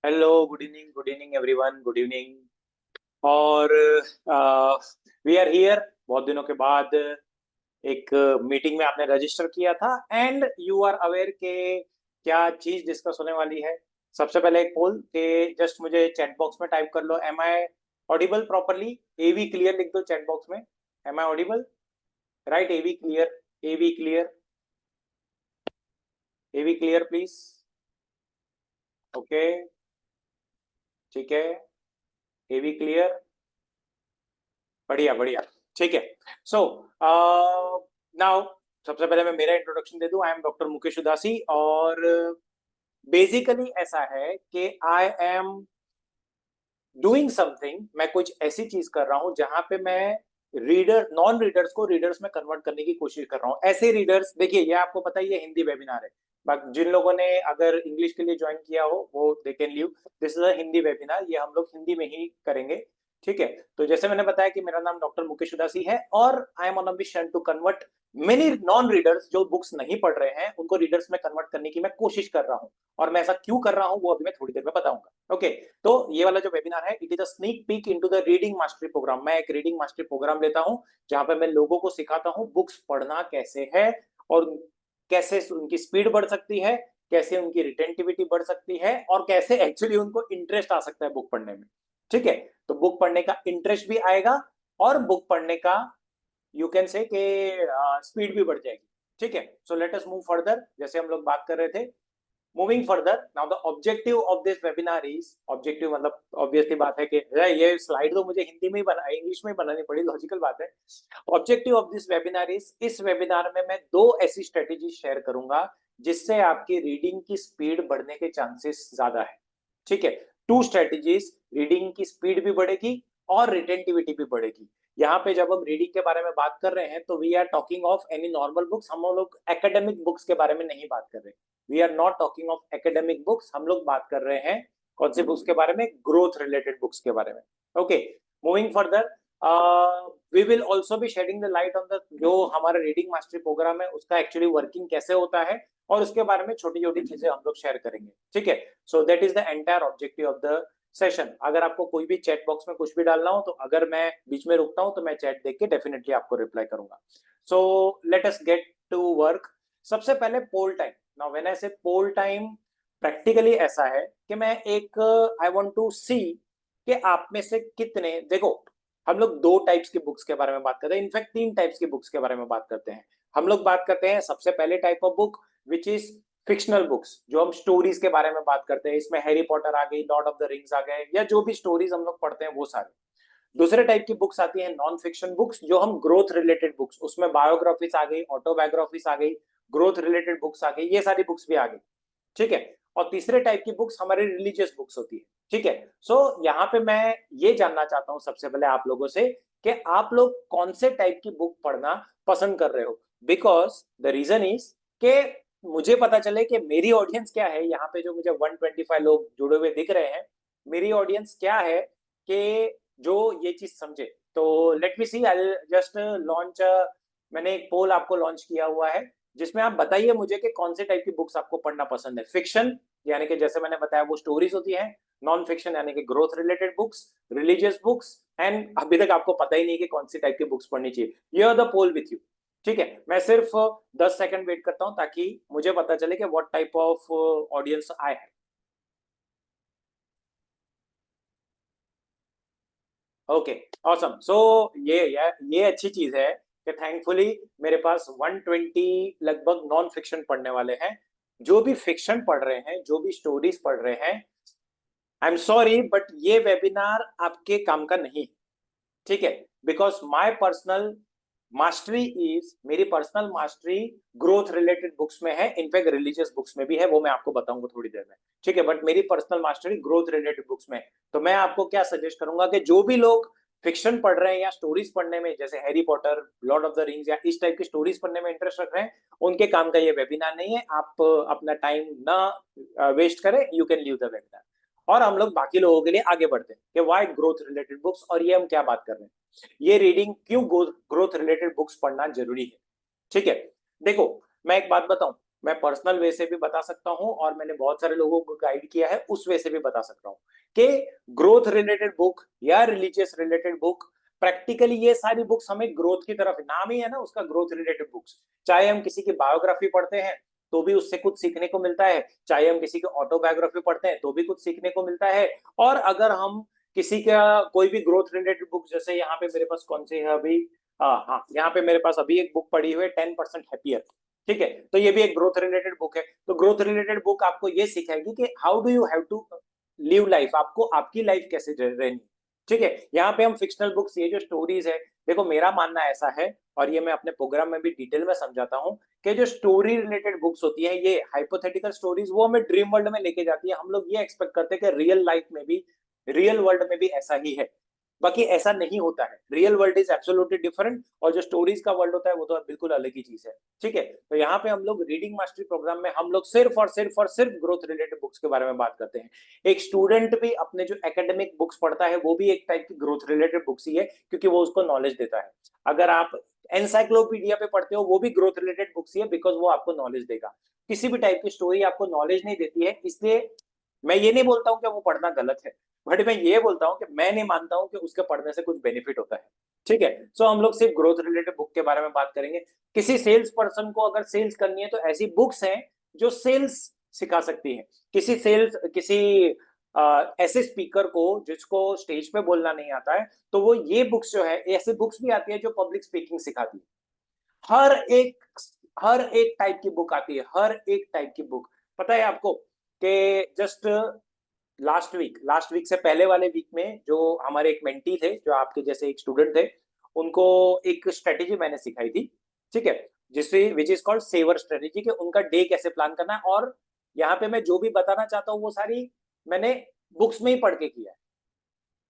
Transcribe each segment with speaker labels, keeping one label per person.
Speaker 1: Hello, good evening everyone, good evening. और we are here बहुत दिनों के बाद। एक मीटिंग में आपने रजिस्टर किया था एंड यू आर अवेयर के क्या चीज डिस्कस होने वाली है। सबसे पहले एक पोल के जस्ट मुझे चैट बॉक्स में टाइप कर लो, am I audible properly? AV clear लिख दो चैट बॉक्स में। Am I audible? Right, AV clear, AV clear, AV clear please. Okay, ठीक है, एवी क्लियर, बढ़िया बढ़िया, ठीक है। सो नाउ सबसे पहले मैं मेरा इंट्रोडक्शन दे दूं। आई एम डॉक्टर मुकेश उदासी और बेसिकली ऐसा है कि आई एम डूइंग समथिंग, मैं कुछ ऐसी चीज कर रहा हूं जहां पे मैं रीडर नॉन रीडर्स को रीडर्स में कन्वर्ट करने की कोशिश कर रहा हूं। ऐसे रीडर्स, देखिए ये आपको पता ही है, हिंदी वेबिनार है। बाकी जिन लोगों ने अगर इंग्लिश के लिए ज्वाइन किया हो वो they can leave, this is a Hindi webinar, ये हम लोग हिंदी में ही करेंगे। ठीक है, तो जैसे मैंने बताया कि मेरा नाम डॉक्टर मुकेश उदासी है और I am on a mission to convert many non readers जो बुक्स नहीं पढ़ रहे हैं उनको रीडर्स में कन्वर्ट करने की मैं कोशिश कर रहा हूं। और मैं ऐसा क्यों कर रहा हूं वो अभी मैं थोड़ी देर में बताऊंगा। ओके, तो ये वाला जो वेबिनार है, it is a sneak peek into the reading mastery programme. मैं एक रीडिंग मास्टरी प्रोग्राम लेता हूं जहां पे मैं लोगों को सिखाता हूं बुक्स पढ़ना कैसे है और कैसे उनकी स्पीड बढ़ सकती है, कैसे उनकी रिटेंटिविटी बढ़ सकती है और कैसे एक्चुअली उनको इंटरेस्ट आ सकता है बुक पढ़ने में। ठीक है, तो बुक पढ़ने का इंटरेस्ट भी आएगा और बुक पढ़ने का यू कैन से कि स्पीड भी बढ़ जाएगी। ठीक है, सो लेट अस मूव फर्दर, जैसे हम लोग बात कर रहे थे। Moving further, now the objective of this webinar is, objective मतलब ऑब्वियसली बात है कि ये स्लाइड तो मुझे हिंदी में ही बना, इंग्लिश में ही बनानी पड़ी, लॉजिकल बात है। Objective of this webinar is, इस वेबिनार में मैं दो ऐसी स्ट्रेटेजी शेयर करूंगा जिससे आपकी रीडिंग की स्पीड बढ़ने के चांसेस ज्यादा है। ठीक है, टू स्ट्रेटेजीज, रीडिंग की स्पीड भी बढ़ेगी और रिटेंटिविटी भी बढ़ेगी। यहाँ पे जब हम रीडिंग के बारे में बात कर रहे हैं तो we are talking of any normal books, हम लोग एकेडमिक बुक्स के बारे में नहीं बात कर रहे। We are not talking of academic books, हम लोग बात कर रहे हैं कौन सी बुक्स के बारे में? ग्रोथ रिलेटेड बुक्स के बारे में। Okay, moving further, we will also be shedding the light on the, जो हमारा रीडिंग मास्टरी प्रोग्राम है उसका एक्चुअली वर्किंग कैसे होता है और उसके बारे में छोटी छोटी चीजें हम लोग शेयर करेंगे। ठीक है, सो that is the entire objective of the session. अगर आपको कोई भी चैट बॉक्स में कुछ भी डालना हो तो अगर मैं बीच में रुकता हूं तो मैं चैट देख के डेफिनेटली आपको रिप्लाई करूंगा। So let us get to work. सबसे पहले poll time. Now when I say poll time, practically ऐसा है कि मैं एक आई वांट टू सी कि आप में से कितने, देखो हम लोग दो टाइप्स की बुक्स के बारे में बात करते हैं, इनफैक्ट तीन टाइप्स की बुक्स के बारे में बात करते हैं। हम लोग बात करते हैं सबसे पहले type of book which is fictional books, जो हम स्टोरीज के बारे में बात करते हैं। इसमें हैरी पॉटर आ गई, लॉर्ड ऑफ द रिंग्स आ गए, या जो भी स्टोरीज हम लोग पढ़ते हैं वो सारे। दूसरे टाइप की बुक्स आती है नॉन फिक्शन बुक्स, जो हम ग्रोथ रिलेटेड बुक्स, उसमें बायोग्राफीज आ गई, ऑटोबायोग्राफीज आ गई, ग्रोथ रिलेटेड बुक्स आ गई, ये सारी बुक्स भी आ गई। ठीक है, और तीसरे टाइप की बुक्स हमारी रिलीजियस बुक्स होती है। ठीक है, सो यहाँ पे मैं ये जानना चाहता हूँ सबसे पहले आप लोगों से कि आप लोग कौन से टाइप की बुक पढ़ना पसंद कर रहे हो। बिकॉज द रीजन इज के मुझे पता चले कि मेरी ऑडियंस क्या है। यहाँ पे जो मुझे 125 लोग जुड़े हुए दिख रहे हैं, मेरी ऑडियंस क्या है कि जो ये चीज समझे। तो let me see, I just launch, मैंने एक पोल आपको लॉन्च किया हुआ है जिसमें आप बताइए मुझे कि कौन से टाइप की बुक्स आपको पढ़ना पसंद है। फिक्शन यानी कि जैसे मैंने बताया वो स्टोरीज होती है, नॉन फिक्शन यानी कि growth related books, religious books, and अभी तक आपको पता ही नहीं कि कौन सी टाइप की बुक्स पढ़नी चाहिए। ये द पोल विथ यू। ठीक है, मैं सिर्फ 10 सेकंड वेट करता हूं ताकि मुझे पता चले कि what type of audience I है। Okay, awesome. सो ये अच्छी चीज है कि थैंकफुली मेरे पास 120 लगभग नॉन फिक्शन पढ़ने वाले हैं। जो भी फिक्शन पढ़ रहे हैं, जो भी स्टोरीज पढ़ रहे हैं, आई एम सॉरी बट ये वेबिनार आपके काम का नहीं। ठीक है, because my personal mastery is, मेरी personal mastery growth related books में है, इनफैक्ट रिलीजियस बुक्स में भी है, वो मैं आपको बताऊंगा थोड़ी देर में। ठीक है, बट मेरी personal mastery growth related books में। तो मैं आपको क्या सजेस्ट करूंगा कि जो भी लोग फिक्शन पढ़ रहे हैं या स्टोरीज पढ़ने में, जैसे Harry Potter, Lord of the rings या इस टाइप की स्टोरीज पढ़ने में इंटरेस्ट रख रहे हैं, उनके काम का ये वेबिनार नहीं है। आप अपना टाइम ना वेस्ट करें, you can leave the webinar. और हम लोग बाकी लोगों के लिए आगे बढ़ते हैं कि वाई ग्रोथ रिलेटेड बुक्स, और ये हम क्या बात कर रहे हैं, ये रीडिंग क्यों ग्रोथ रिलेटेड बुक्स पढ़ना जरूरी है। ठीक है, देखो मैं एक बात बताऊं, मैं पर्सनल वे से भी बता सकता हूं और मैंने बहुत सारे लोगों को गाइड किया है उस वे से भी बता सकता हूं कि ग्रोथ रिलेटेड बुक या रिलीजियस रिलेटेड बुक, प्रैक्टिकली ये सारी बुक्स हमें ग्रोथ की तरफ, नाम ही है ना उसका ग्रोथ रिलेटेड बुक्स। चाहे हम किसी की बायोग्राफी पढ़ते हैं तो भी उससे कुछ सीखने को मिलता है, चाहे हम किसी की ऑटोबायोग्राफी पढ़ते हैं तो भी कुछ सीखने को मिलता है। और अगर हम किसी का कोई भी ग्रोथ रिलेटेड बुक, जैसे यहाँ पे मेरे पास कौन सी है अभी, हाँ यहाँ पे मेरे पास अभी एक बुक पड़ी हुई है 10% हैप्पियर, ठीक है, तो ये भी एक ग्रोथ रिलेटेड बुक है। तो ग्रोथ रिलेटेड बुक आपको ये सिखाएगी कि how do you have to live life, आपको आपकी लाइफ कैसे रहनी, ठीक है। यहाँ पे हम फिक्शनल बुक्स, ये जो स्टोरीज है, देखो मेरा मानना ऐसा है और ये मैं अपने प्रोग्राम में भी डिटेल में समझाता हूँ कि जो स्टोरी रिलेटेड बुक्स होती है, ये हाइपोथेटिकल स्टोरीज, वो हमें ड्रीम वर्ल्ड में लेके जाती है। हम लोग ये एक्सपेक्ट करते हैं कि रियल लाइफ में भी, रियल वर्ल्ड में भी ऐसा ही है, बाकी ऐसा नहीं होता है। Real world is absolutely different और जो स्टोरीज का वर्ल्ड होता है वो तो बिल्कुल अलग ही चीज है, ठीक है। तो यहाँ पे हम लोग रीडिंग मास्टरी प्रोग्राम में हम लोग सिर्फ ग्रोथ रिलेटेड बुक्स के बारे में बात करते हैं। एक स्टूडेंट भी अपने जो एकेडमिक बुक्स पढ़ता है वो भी एक टाइप की ग्रोथ रिलेटेड बुक्स ही है, क्योंकि वो उसको नॉलेज देता है। अगर आप एनसाइक्लोपीडिया पे पढ़ते हो वो भी ग्रोथ रिलेटेड बुक्स ही है, बिकॉज वो आपको नॉलेज देगा। किसी भी टाइप की स्टोरी आपको नॉलेज नहीं देती है, इसलिए मैं ये नहीं बोलता हूँ कि वो पढ़ना गलत है, बट मैं ये बोलता हूँ कि मैं नहीं मानता हूँ कि उसके पढ़ने से कुछ बेनिफिट होता है, ठीक है। सो हम लोग सिर्फ ग्रोथ रिलेटेड बुक के बारे में बात करेंगे। किसी सेल्स पर्सन को अगर सेल्स करनी है तो ऐसी बुक्स हैं जो सेल्स सिखा सकती है। किसी ऐसे स्पीकर को जिसको स्टेज पे बोलना नहीं आता है, तो वो ये बुक्स जो है, ऐसे बुक्स भी आती है जो पब्लिक स्पीकिंग सिखाती है। हर एक हर एक टाइप की बुक आती है, हर एक टाइप की बुक। पता है आपको कि जस्ट लास्ट वीक से पहले वाले वीक में जो हमारे एक मेंटी थे, जो आपके जैसे एक स्टूडेंट थे, उनको एक स्ट्रेटेजी मैंने सिखाई थी, ठीक है, जिससे which is called saver strategy, कि उनका डे कैसे प्लान करना है। और यहाँ पे मैं जो भी बताना चाहता हूँ वो सारी मैंने बुक्स में ही पढ़ के किया है।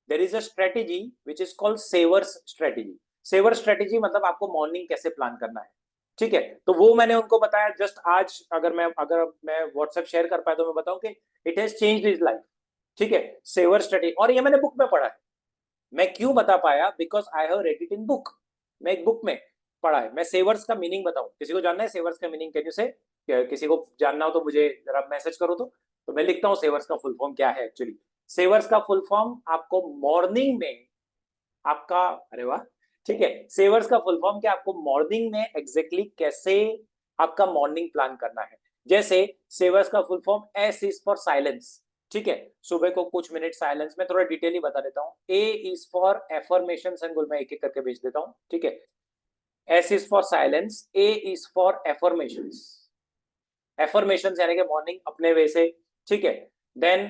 Speaker 1: There is a strategy which is called savers strategy. Saver strategy मतलब आपको मॉर्निंग कैसे प्लान करना है, ठीक है। तो वो मैंने उनको बताया जस्ट आज। अगर मैं व्हाट्सएप शेयर कर पाया तो मैं बताऊं कि it has changed his life, ठीक है, सेवर स्टडी। और ये मैंने बुक में पढ़ा है। मैं क्यों बता पाया, because I have read it in book. मैं एक बुक में पढ़ा है। मैं सेवर्स का मीनिंग बताऊं, किसी को जानना है सेवर्स का मीनिंग, कैन यू से, किसी को जानना हो तो मुझे जरा मैसेज करो। तो मैं लिखता हूँ सेवर्स का फुल फॉर्म क्या है एक्चुअली। सेवर्स का फुल फॉर्म आपको मॉर्निंग में आपका, अरे वाह, ठीक है, सेवर्स का फुल फॉर्म क्या, आपको मॉर्निंग में एग्जैक्टली कैसे आपका मॉर्निंग प्लान करना है। जैसे सेवर्स का full form S is for silence, ठीक है, सुबह को कुछ मिनट साइलेंस में, थोड़ा डिटेल ही बता देता हूँ। ए इज फॉर एफर्मेशन एंड गोल, मैं एक एक करके भेज देता हूँ, ठीक है। S is for silence, A is for affirmation. Affirmation यानी कि मॉर्निंग अपने वे से, ठीक है। देन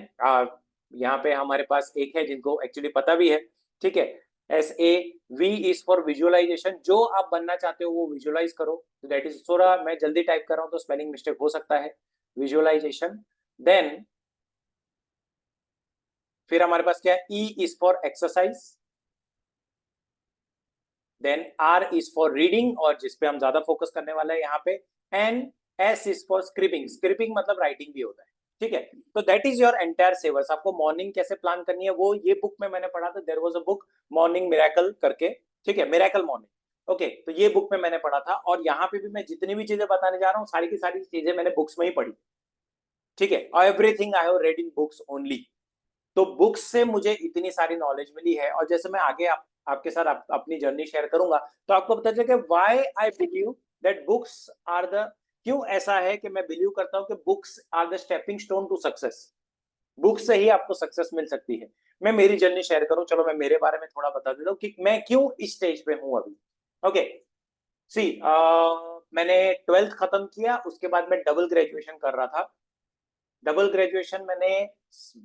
Speaker 1: यहाँ पे हमारे पास एक है जिनको एक्चुअली पता भी है, ठीक है। S A, V is for visualisation, जो आप बनना चाहते हो वो विजुअलाइज करो। दैट इज, थोड़ा मैं जल्दी टाइप कर रहा हूँ तो स्पेलिंग मिस्टेक हो सकता है, विजुअलाइजेशन। देन फिर हमारे पास क्या है, E is for exercise. Then R is for reading, और जिसपे हम ज्यादा फोकस करने वाले हैं यहाँ पे। And S is for scripting, scripting मतलब राइटिंग भी होता है, ठीक है। तो दैट इज योर एंटायर सेवर्स। आपको मॉर्निंग कैसे प्लान करनी है वो ये बुक में मैंने पढ़ा था। There was a book morning miracle करके, ठीक है, मिरेकल मॉर्निंग, ओके। तो ये बुक में मैंने पढ़ा था और यहाँ पे भी मैं जितनी भी चीजें बताने जा रहा हूँ सारी की सारी चीजें मैंने बुक्स में ही पढ़ी, ठीक है। Everything I have read in books only. तो बुक्स से मुझे इतनी सारी नॉलेज मिली है, और जैसे मैं आगे आपके साथ अपनी जर्नी शेयर करूंगा तो आपको पता चलेगा why I believe that books are the, क्यों ऐसा है कि मैं बिलीव करता हूं कि books are the stepping stone to success. Books से ही आपको सक्सेस मिल सकती है। मैं मेरी जर्नी शेयर करूं, चलो मैं मेरे बारे में थोड़ा बता देता हूं कि मैं क्यों इस स्टेज पे हूं अभी, ओके। सी मैंने 12th खत्म किया, उसके बाद मैं डबल ग्रेजुएशन कर रहा था। डबल ग्रेजुएशन मैंने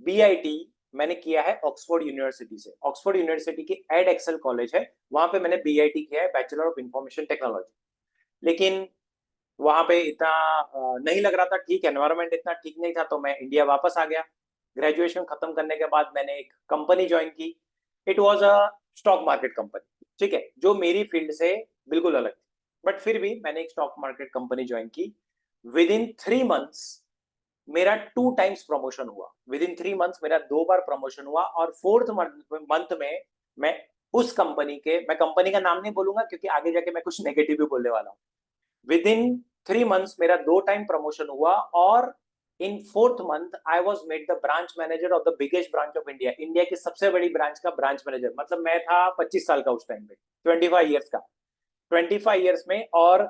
Speaker 1: बीआईटी मैंने किया है ऑक्सफोर्ड यूनिवर्सिटी से। ऑक्सफोर्ड यूनिवर्सिटी की एड एक्सेल कॉलेज है, वहां पे मैंने बीआईटी किया है, बैचलर ऑफ इंफॉर्मेशन टेक्नोलॉजी। लेकिन वहां पे इतना नहीं लग रहा था ठीक, एनवायरनमेंट इतना ठीक नहीं था, तो मैं इंडिया वापस आ गया। ग्रेजुएशन खत्म करने के बाद मैंने एक कंपनी ज्वाइन की। It was a stock market company, ठीक है, जो मेरी फील्ड से बिल्कुल अलग थी, बट फिर भी मैंने एक स्टॉक मार्केट कंपनी ज्वाइन की। विद इन 3 मंथ्स मेरा 2 टाइम्स प्रमोशन हुआ। विद इन 3 मंथ्स मेरा 2 बार प्रमोशन हुआ, और 4th मंथ में मैं उस कंपनी के, मैं कंपनी का नाम नहीं बोलूंगा क्योंकि आगे जाके मैं कुछ नेगेटिव भी बोलने वाला हूँ। विद इन 3 months मेरा 2 टाइम प्रमोशन हुआ, और इन 4th month I was made the branch manager of the biggest branch of India. India की सबसे बड़ी ब्रांच का ब्रांच मैनेजर, मतलब मैं था 25 साल का उस टाइम पे, 25 ईयर्स का, 25 ईयर्स में। और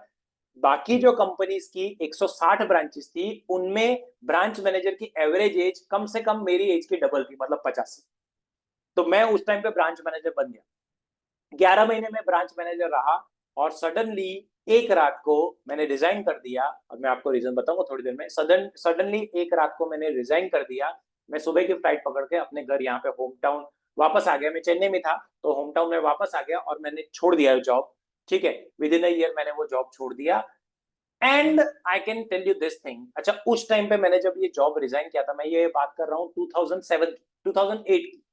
Speaker 1: बाकी जो कंपनीज की 160 ब्रांचेस थी, उनमें ब्रांच मैनेजर की एवरेज एज कम से कम मेरी एज की डबल थी, मतलब 50। तो मैं उस टाइम पे ब्रांच मैनेजर बन गया। 11 महीने में ब्रांच मैनेजर रहा, और सडनली एक रात को मैंने रिजाइन कर दिया। अब मैं आपको रीजन बताऊंगा थोड़ी देर में। सडनली एक रात को मैंने रिजाइन कर दिया। मैं सुबह की फ्लाइट पकड़ के अपने घर यहाँ पे होम टाउन वापस आ गया। मैं चेन्नई में था, तो होम टाउन में वापस आ गया और मैंने छोड़ दिया जॉब। ठीक है, विद इन अ ईयर मैंने वो जॉब छोड़ दिया। And I can tell you this thing. अच्छा, उस टाइम पे मैंने जब ये जॉब रिजाइन किया था, मैं ये बात कर रहा हूँ 2007 की, 2008 की।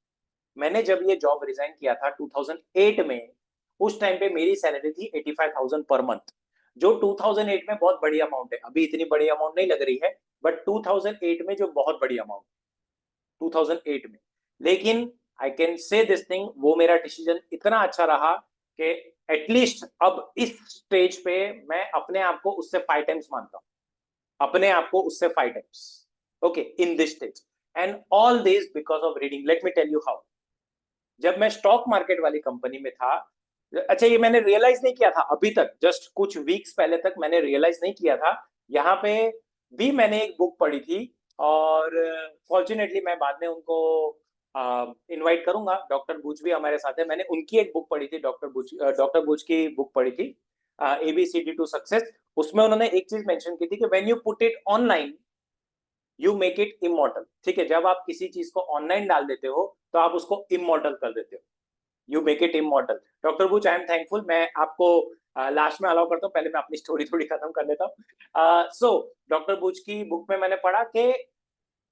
Speaker 1: मैंने जब ये जॉब रिजाइन किया था 2008 में, उस टाइम पे मेरी सैलरी थी 85,000 पर मंथ, जो 2008 में बहुत बड़ी अमाउंट है। अभी इतनी बड़ी अमाउंट नहीं लग रही है, बट 2008 में जो बहुत बड़ी अमाउंट, 2008 में। लेकिन आई कैन से दिस थिंग, वो मेरा डिसीजन इतना अच्छा रहा कि एटलीस्ट अब इस स्टेज पे मैं अपने आप को उससे 5 टाइम्स मानता हूं, अपने आप को उससे 5 times. Okay, in this stage, and all this because of reading. Let me tell you how. जब मैं स्टॉक मार्केट वाली कंपनी में था, अच्छा ये मैंने रियलाइज नहीं किया था अभी तक, जस्ट कुछ वीक्स पहले तक मैंने रियलाइज नहीं किया था। यहाँ पे भी मैंने एक बुक पढ़ी थी, और फॉर्चुनेटली मैं बाद में उनको इनवाइट करूंगा। डॉक्टर बुच भी हमारे साथ है। मैंने उनकी एक बुक पढ़ी थी, डॉक्टर बुच की बुक पढ़ी थी, ABCD टू सक्सेस। उसमें उन्होंने एक चीज मेंशन की थी कि when you put it online you make it immortal. ठीक है, जब आप किसी चीज को ऑनलाइन डाल देते हो तो आप उसको इमॉर्टल कर देते हो, you make it immortal. Doctor Buch, I am thankful. मैं आपको लास्ट में अलाउ करता हूँ, पहले मैं अपनी स्टोरी थोड़ी खत्म कर लेता हूँ। सो डॉक्टर बुच की बुक में मैंने पढ़ा कि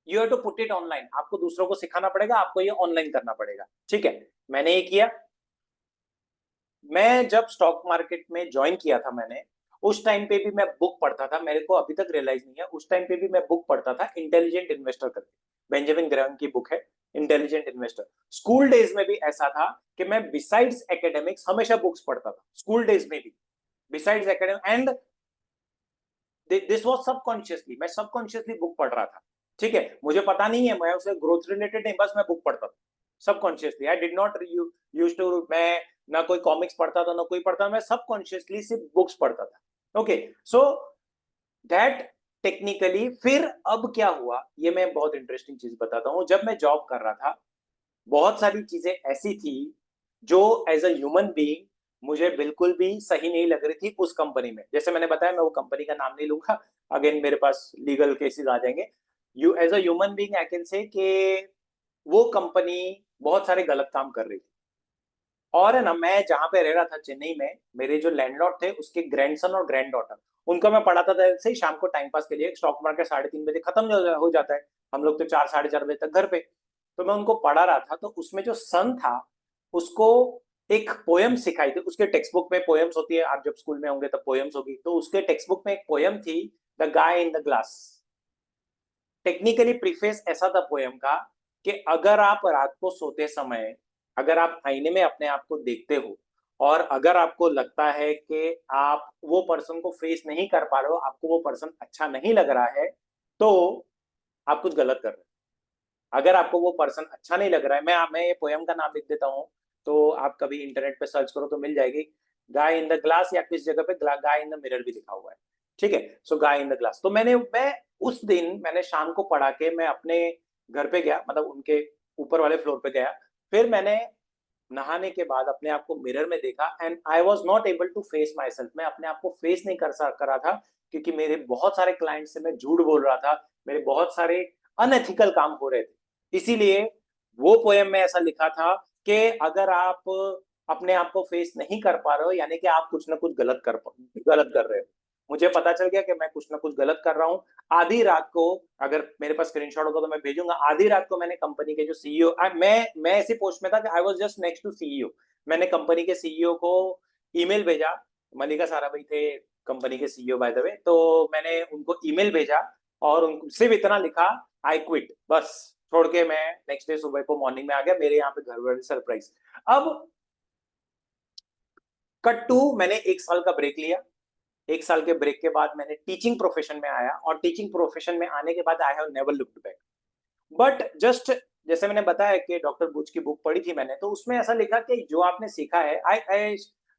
Speaker 1: you have to put it online. आपको दूसरों को सिखाना पड़ेगा, आपको ये ऑनलाइन करना पड़ेगा। ठीक है, मैंने ये किया। मैं जब स्टॉक मार्केट में ज्वाइन किया था मैंने, उस टाइम पे भी मैं बुक पढ़ता था। मेरे को अभी तक रियलाइज नहीं है, उस टाइम पे भी मैं बुक पढ़ता था, इंटेलिजेंट इन्वेस्टर करके, बेंजामिन ग्राहम की बुक है इंटेलिजेंट इन्वेस्टर। स्कूल डेज में भी ऐसा था कि मैं बिसाइड्स एकेडमिक्स हमेशा बुक्स पढ़ता था, स्कूल डेज में भी besides academic. And this was subconsciously, मैं सबकॉन्शियसली बुक पढ़ रहा था। ठीक है, मुझे पता नहीं है, मैं उसे ग्रोथ रिलेटेड नहीं, बस मैं बुक पढ़ता था subconsciously. I did not use to, मैं ना कोई कॉमिक्स पढ़ता था ना कोई पढ़ता, मैं सबकॉन्शियसली सिर्फ बुक्स पढ़ता था। ओके, सो दैट टेक्निकली फिर अब क्या हुआ, ये मैं बहुत इंटरेस्टिंग चीज बताता हूँ। जब मैं जॉब कर रहा था, बहुत सारी चीजें ऐसी थी जो एज अ ह्यूमन बीइंग मुझे बिल्कुल भी सही नहीं लग रही थी उस कंपनी में। जैसे मैंने बताया, मैं वो कंपनी का नाम नहीं लूंगा, अगेन मेरे पास लीगल केसेस आ जाएंगे। You as a human being I can say कि वो कंपनी बहुत सारे गलत काम कर रही थी। और है ना, मैं जहां पे रह रहा था चेन्नई में, मेरे जो लैंडलॉर्ड थे उसके ग्रैंडसन और ग्रैंड डॉटर, उनको मैं पढ़ाता था ऐसे ही शाम को टाइम पास के लिए। स्टॉक मार्केट 3:30 बजे खत्म हो जाता है, हम लोग तो 4 साढ़े 4 बजे तक घर पे। तो मैं उनको पढ़ा रहा था, तो उसमें जो सन था, उसको एक पोयम सिखाई थी। उसके टेक्स्ट बुक में पोयम्स होती है, आप जब स्कूल में होंगे तब पोयम्स होगी, तो उसके टेक्स्ट बुक में एक पोयम थी, the guy in the glass. Technically preface ऐसा था पोयम का कि अगर आप रात को सोते समय, अगर आप आईने में अपने आप को देखते हो, और अगर आपको लगता है कि आप वो पर्सन को फेस नहीं कर पा रहे हो, आपको वो पर्सन अच्छा नहीं लग रहा है, तो आप कुछ गलत कर रहे हो। अगर आपको वो पर्सन अच्छा नहीं लग रहा है, मैं ये पोयम का नाम लिख देता हूँ, तो आप कभी इंटरनेट पे सर्च करो तो मिल जाएगी। गाय इन द ग्लास, या किस जगह पे गाय इन द मिरर भी लिखा हुआ है। ठीक है, सो गाय इन द ग्लास। तो मैं उस दिन मैंने शाम को पढ़ा के मैं अपने घर पे गया, मतलब उनके ऊपर वाले फ्लोर पे गया। फिर मैंने नहाने के बाद अपने आप को मिरर में देखा, and I was not able to face myself. मैं अपने आप को फेस नहीं कर रहा था, क्योंकि मेरे बहुत सारे क्लाइंट से मैं झूठ बोल रहा था, मेरे बहुत सारे अनएथिकल काम हो रहे थे। इसीलिए वो पोएम में ऐसा लिखा था कि अगर आप अपने आप को फेस नहीं कर पा रहे हो, यानी कि आप कुछ ना कुछ गलत कर रहे हो। मुझे पता चल गया कि मैं कुछ ना कुछ गलत कर रहा हूँ। आधी रात को, अगर मेरे पास स्क्रीनशॉट होगा तो मैं भेजूंगा, आधी रात को मैंने कंपनी के जो सीईओ, मैं ऐसी पोस्ट में था कि I was just next to CEO. मैंने कंपनी के सीईओ को ईमेल भेजा, मलिका साराभाई थे कंपनी के सीईओ बाय द वे, तो मैंने उनको ईमेल भेजा और उनको सिर्फ इतना लिखा, आई क्विट, बस छोड़ के मैं नेक्स्ट डे सुबह को मॉर्निंग में आ गया। मेरे यहाँ पे घर वाले सरप्राइज। अब कट टू, मैंने 1 साल का ब्रेक लिया। 1 साल के ब्रेक के बाद मैंने टीचिंग प्रोफेशन में आया, और टीचिंग प्रोफेशन में आने के बाद I have never looked back. But just जैसे मैंने बताया कि डॉक्टर बुच की बुक पढ़ी थी मैंने, तो उसमें ऐसा लिखा कि जो आपने सीखा है आई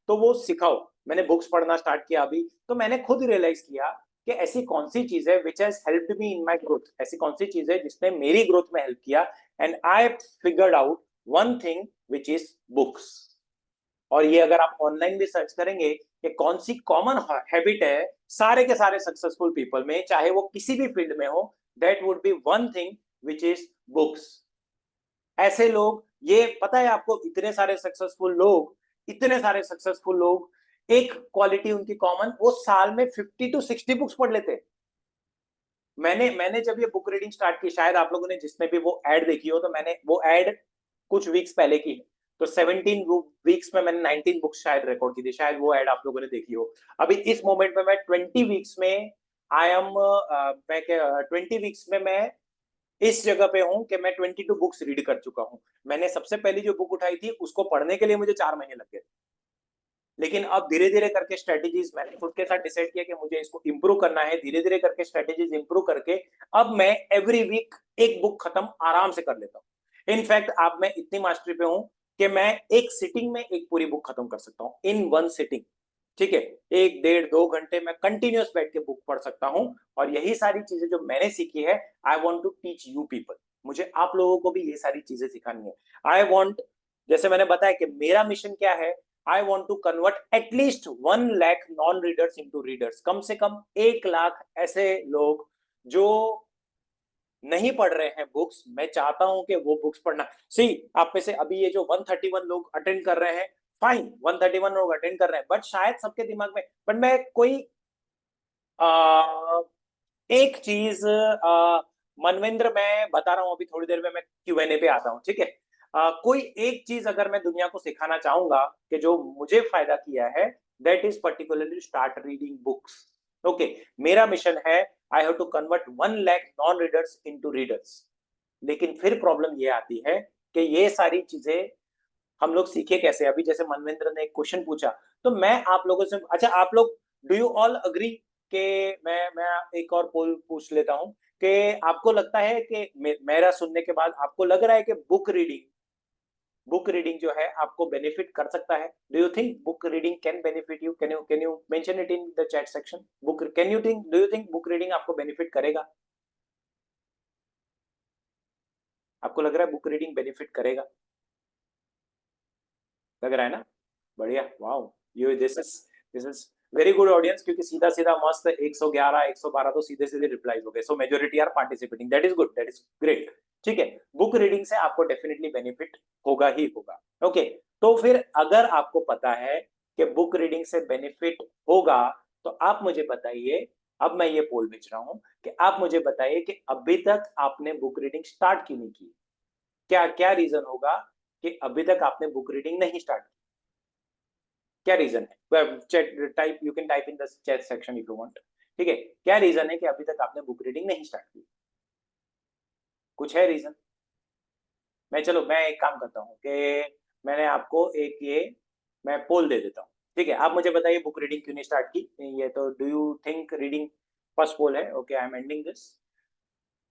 Speaker 1: तो वो सिखाओ। मैंने बुक्स पढ़ना स्टार्ट किया अभी, तो मैंने खुद रियलाइज किया कि ऐसी कौन सी चीज है which has helped me in my growth, ऐसी कौन सी चीज है जिसने मेरी ग्रोथ में हेल्प किया, and I figured out one thing which is books. और ये अगर आप ऑनलाइन भी सर्च करेंगे कि कौन सी कॉमन हैबिट है सारे के सारे सक्सेसफुल पीपल में, चाहे वो किसी भी फील्ड में हो, that would be one thing which is books. ऐसे लोग, ये पता है आपको, इतने सारे सक्सेसफुल लोग, एक क्वालिटी उनकी कॉमन, वो साल में 50 to 60 बुक्स पढ़ लेते। मैंने जब ये बुक रीडिंग स्टार्ट की, शायद आप लोगों ने जिसने भी वो एड देखी हो, तो मैंने वो एड कुछ वीक्स पहले की है, तो 17 वीक्स में मैंने 19 बुक्स शायद रिकॉर्ड की थी, शायद वो एड आप लोगों ने देखी हो। अभी इस मोमेंट में मैं 20 वीक्स में आई एम मैं 20 वीक्स में मैं इस जगह पे हूं कि मैं 22 बुक्स रीड कर चुका हूं। मैंने सबसे पहली जो बुक उठाई थी उसको पढ़ने के लिए मुझे 4 महीने लग गए, लेकिन अब धीरे धीरे करके स्ट्रेटेजीज मैंने खुद के साथ डिसाइड किया कि मुझे इसको इंप्रूव करना है। धीरे धीरे करके स्ट्रेटेजीज इंप्रूव करके अब मैं एवरी वीक एक बुक खत्म आराम से कर लेता हूँ। इनफैक्ट अब मैं इतनी मास्टरी पे हूं कि मैं एक सिटिंग में एक पूरी बुक खत्म कर सकता हूँ, इन वन सिटिंग। ठीक है, 1 1.5 2 घंटे मैं कंटिन्यूअस बैठ के बुक पढ़ सकता हूँ। और यही सारी चीजें जो मैंने सीखी है, I want to teach you people. मुझे आप लोगों को भी ये सारी चीजें सिखानी है। आई वॉन्ट, जैसे मैंने बताया कि मेरा मिशन क्या है, I want to convert at least 1 lakh non readers into readers. कम से कम 1 लाख ऐसे लोग जो नहीं पढ़ रहे हैं बुक्स, मैं चाहता हूं कि वो बुक्स पढ़ना। सी, आप में से अभी ये जो 131 लोग अटेंड कर रहे हैं, फाइन, 131 लोग अटेंड कर रहे हैं, बट शायद सबके दिमाग में, बट मैं कोई आ, एक चीज मनविंद्र मैं बता रहा हूं, अभी थोड़ी देर में मैं Q&A पे आता हूं, ठीक है। कोई एक चीज अगर मैं दुनिया को सिखाना चाहूंगा कि जो मुझे फायदा किया है, that is particularly start reading books. Okay, मेरा मिशन है I have to convert 1 lakh non readers into readers. लेकिन फिर प्रॉब्लम ये आती है कि ये सारी चीजें हम लोग सीखे कैसे। अभी जैसे मनविंद्र ने एक क्वेश्चन पूछा, तो मैं आप लोगों से, अच्छा आप लोग, डू यू ऑल अग्री कि मैं एक और पोल पूछ लेता हूं कि आपको लगता है कि मेरा सुनने के बाद आपको लग रहा है कि बुक रीडिंग जो है आपको बेनिफिट कर सकता है? Do you think book reading can benefit you? Can you mention it in the chat section? Book can you think do you think book reading आपको बेनिफिट करेगा? आपको लग रहा है बुक रीडिंग बेनिफिट करेगा? लग रहा है ना? बढ़िया, wow, you this is very good audience, क्योंकि सीधा सीधा मस्त 111 112 तो सीधे सीधे रिप्लाईज हो गए। So majority are participating, that is good, that is great. ठीक है, बुक रीडिंग से आपको डेफिनेटली बेनिफिट होगा ही होगा। ओके, तो फिर अगर आपको पता है कि बुक रीडिंग से बेनिफिट होगा, तो आप मुझे बताइए, अब मैं ये पोल भेज रहा हूं कि आप मुझे बताइए कि अभी तक आपने बुक रीडिंग स्टार्ट क्यों नहीं की? क्या क्या रीजन होगा कि अभी तक आपने बुक रीडिंग नहीं स्टार्ट की? क्या रीजन है? Chat type, you can type in the chat section if you want. ठीक है, क्या रीजन है कि अभी तक आपने बुक रीडिंग नहीं स्टार्ट की? कुछ है रीजन? मैं एक काम करता हूँ कि मैंने आपको एक ये मैं पोल दे देता हूँ। ठीक है, आप मुझे बताइए बुक रीडिंग क्यों नहीं स्टार्ट की? ये तो do you think reading, first poll है। Okay, I am ending this.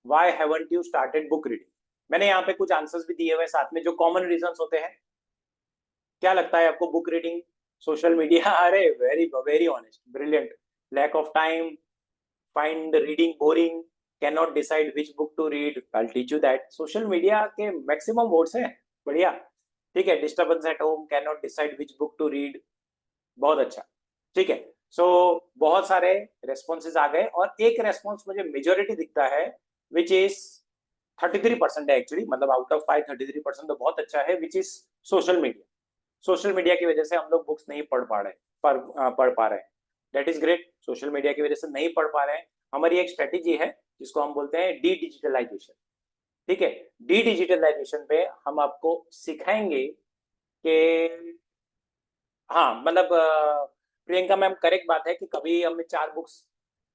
Speaker 1: Why haven't you started book reading? मैंने यहाँ पे कुछ आंसर्स भी दिए हुए साथ में, जो कॉमन रीजंस होते हैं। क्या लगता है आपको? बुक रीडिंग, सोशल मीडिया, अरे very very honest, brilliant, lack of time, find reading boring, cannot decide which book to read, I'll teach you that। Social media के मैक्सिमम वर्ड्स हैं, बढ़िया। ठीक है, disturbance at home, cannot decide which book to read, बहुत अच्छा। ठीक है, सो बहुत सारे रेस्पॉन्सेज आ गए, और एक रेस्पॉन्स मुझे मेजोरिटी दिखता है विच इज 33% है एक्चुअली, मतलब आउट ऑफ 5 33% तो बहुत अच्छा है, which is social media. Social media की वजह से हम लोग बुक्स नहीं पढ़ पा रहे हैं। That is great, social media की वजह से नहीं पढ़ पा रहे हैं। हमारी एक स्ट्रेटेजी है जिसको हम बोलते हैं डी डिजिटलाइजेशन। ठीक है, डी डिजिटलाइजेशन पे हम आपको सिखाएंगे कि, हाँ मतलब प्रियंका मैम, करेक्ट बात है कि कभी हम 4 बुक्स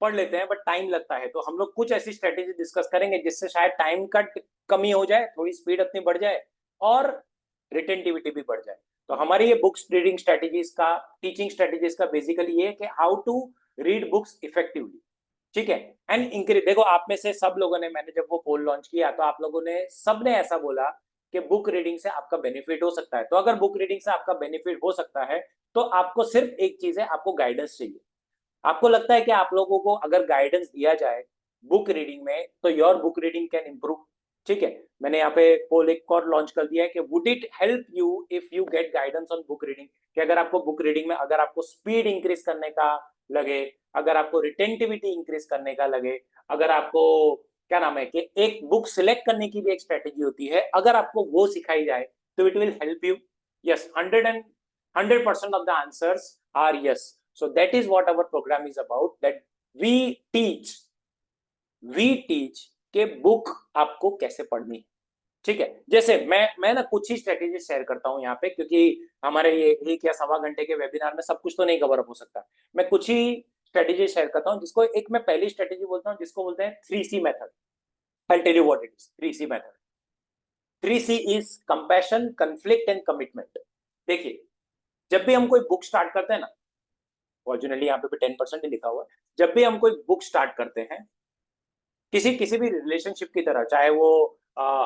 Speaker 1: पढ़ लेते हैं, बट टाइम लगता है, तो हम लोग कुछ ऐसी स्ट्रेटेजी डिस्कस करेंगे जिससे शायद टाइम का कमी हो जाए, थोड़ी स्पीड अपनी बढ़ जाए, और रिटेंटिविटी भी बढ़ जाए। तो हमारी ये बुक्स रीडिंग स्ट्रेटेजीज का, टीचिंग स्ट्रेटेजीज का बेसिकली ये है कि how to read books effectively, ठीक है, एंड इंक्रीज। देखो आप में से सब लोगों ने, मैंने जब वो पोल लॉन्च किया तो आप लोगों ने सबने ऐसा बोला कि बुक रीडिंग से आपका बेनिफिट हो सकता है। तो अगर बुक रीडिंग से आपका बेनिफिट हो सकता है तो आपको सिर्फ एक चीज है, आपको गाइडेंस चाहिए। आपको लगता है कि आप लोगों को अगर गाइडेंस दिया जाए बुक रीडिंग में तो your book reading can improve, ठीक है। मैंने यहाँ पे पोल एक और लॉन्च कर दिया है कि would it help you if you get guidance on book reading, कि अगर आपको बुक रीडिंग में अगर आपको स्पीड इंक्रीज करने का लगे, अगर आपको रिटेंटिविटी इंक्रीज करने का लगे, अगर आपको क्या नाम है कि एक बुक सिलेक्ट करने की भी एक स्ट्रेटेजी होती है, अगर आपको वो सिखाई जाए तो it will help you. Yes, 100% of the answers are yes. So that is what our program is about, that we teach के बुक आपको कैसे पढ़नी है, ठीक है। जैसे मैं ना कुछ ही स्ट्रेटेजी शेयर करता हूँ यहाँ पे, क्योंकि हमारे ये 1 या 1.25 घंटे के वेबिनार में सब कुछ तो नहीं कवर अप हो सकता। मैं कुछ ही स्ट्रेटेजी शेयर करता हूँ, जिसको एक मैं पहली स्ट्रेटेजी बोलता हूँ जिसको बोलते हैं 3C method. I'll tell you what it is. 3C method. 3C is compassion, conflict and commitment. देखिए, जब भी हम कोई बुक स्टार्ट करते हैं ना, फॉर्चुनेटली यहाँ पे भी 10% ही लिखा हुआ है, जब भी हम कोई बुक स्टार्ट करते हैं किसी भी रिलेशनशिप की तरह, चाहे वो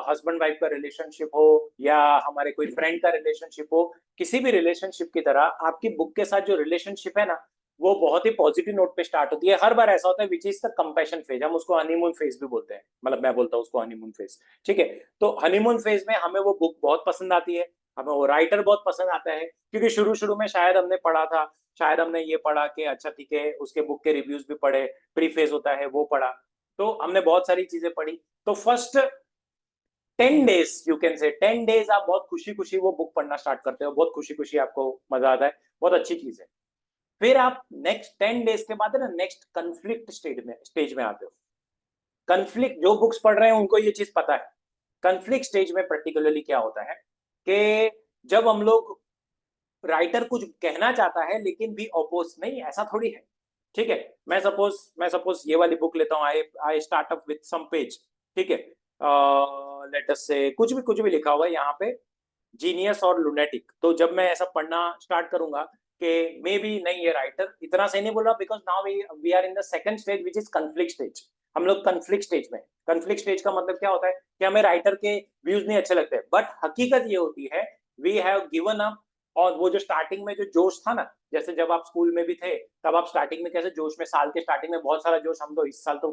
Speaker 1: हस्बैंड वाइफ का रिलेशनशिप हो या हमारे कोई फ्रेंड का रिलेशनशिप हो, किसी भी रिलेशनशिप की तरह आपकी बुक के साथ जो रिलेशनशिप है ना, वो बहुत ही पॉजिटिव नोट पे स्टार्ट होती है। हर बार ऐसा होता है which is the compassion phase, हम उसको हनीमून फेज भी बोलते हैं, मतलब मैं बोलता हूँ उसको हनीमून फेज, ठीक है। तो हनीमून फेज में हमें वो बुक बहुत पसंद आती है, हमें वो राइटर बहुत पसंद आता है, क्योंकि शुरू शुरू में शायद हमने पढ़ा था, शायद हमने ये पढ़ा कि अच्छा ठीक है, उसके बुक के रिव्यूज भी पढ़े, प्रीफेज होता है वो पढ़ा, तो हमने बहुत सारी चीजें पढ़ी। तो first 10 days, you can say 10 days आप बहुत खुशी खुशी वो बुक पढ़ना स्टार्ट करते हो, बहुत खुशी खुशी आपको मजा आता है, बहुत अच्छी चीज है। फिर आप नेक्स्ट 10 डेज के बाद है ना, नेक्स्ट कंफ्लिक्ट स्टेज में आते हो। कंफ्लिक्ट, जो बुक्स पढ़ रहे हैं उनको ये चीज पता है, कंफ्लिक्ट स्टेज में पर्टिकुलरली क्या होता है कि जब हम लोग, राइटर कुछ कहना चाहता है लेकिन भी अपोज नहीं, ऐसा थोड़ी है, ठीक है। मैं सपोज ये वाली बुक लेता हूँ, I start up with some page, ठीक है। लेट अस से कुछ भी लिखा हुआ है यहाँ पे, जीनियस और लुनेटिक। तो जब मैं ऐसा पढ़ना स्टार्ट करूंगा कि मे बी नहीं, ये राइटर इतना सही नहीं बोल रहा, because now we are in the second stage which is conflict stage. हम लोग कंफ्लिक्ट स्टेज में, कंफ्लिक्ट स्टेज का मतलब क्या होता है कि हमें राइटर के व्यूज नहीं अच्छे लगते, बट हकीकत ये होती है वी हैव गिवन अप। और वो जो स्टार्टिंग में जो जोश था ना, जैसे जब आप स्कूल में भी थे तब आप स्टार्टिंग में कैसे जोश में, साल के स्टार्टिंग में बहुत सारा जोश, हम तो इस साल तो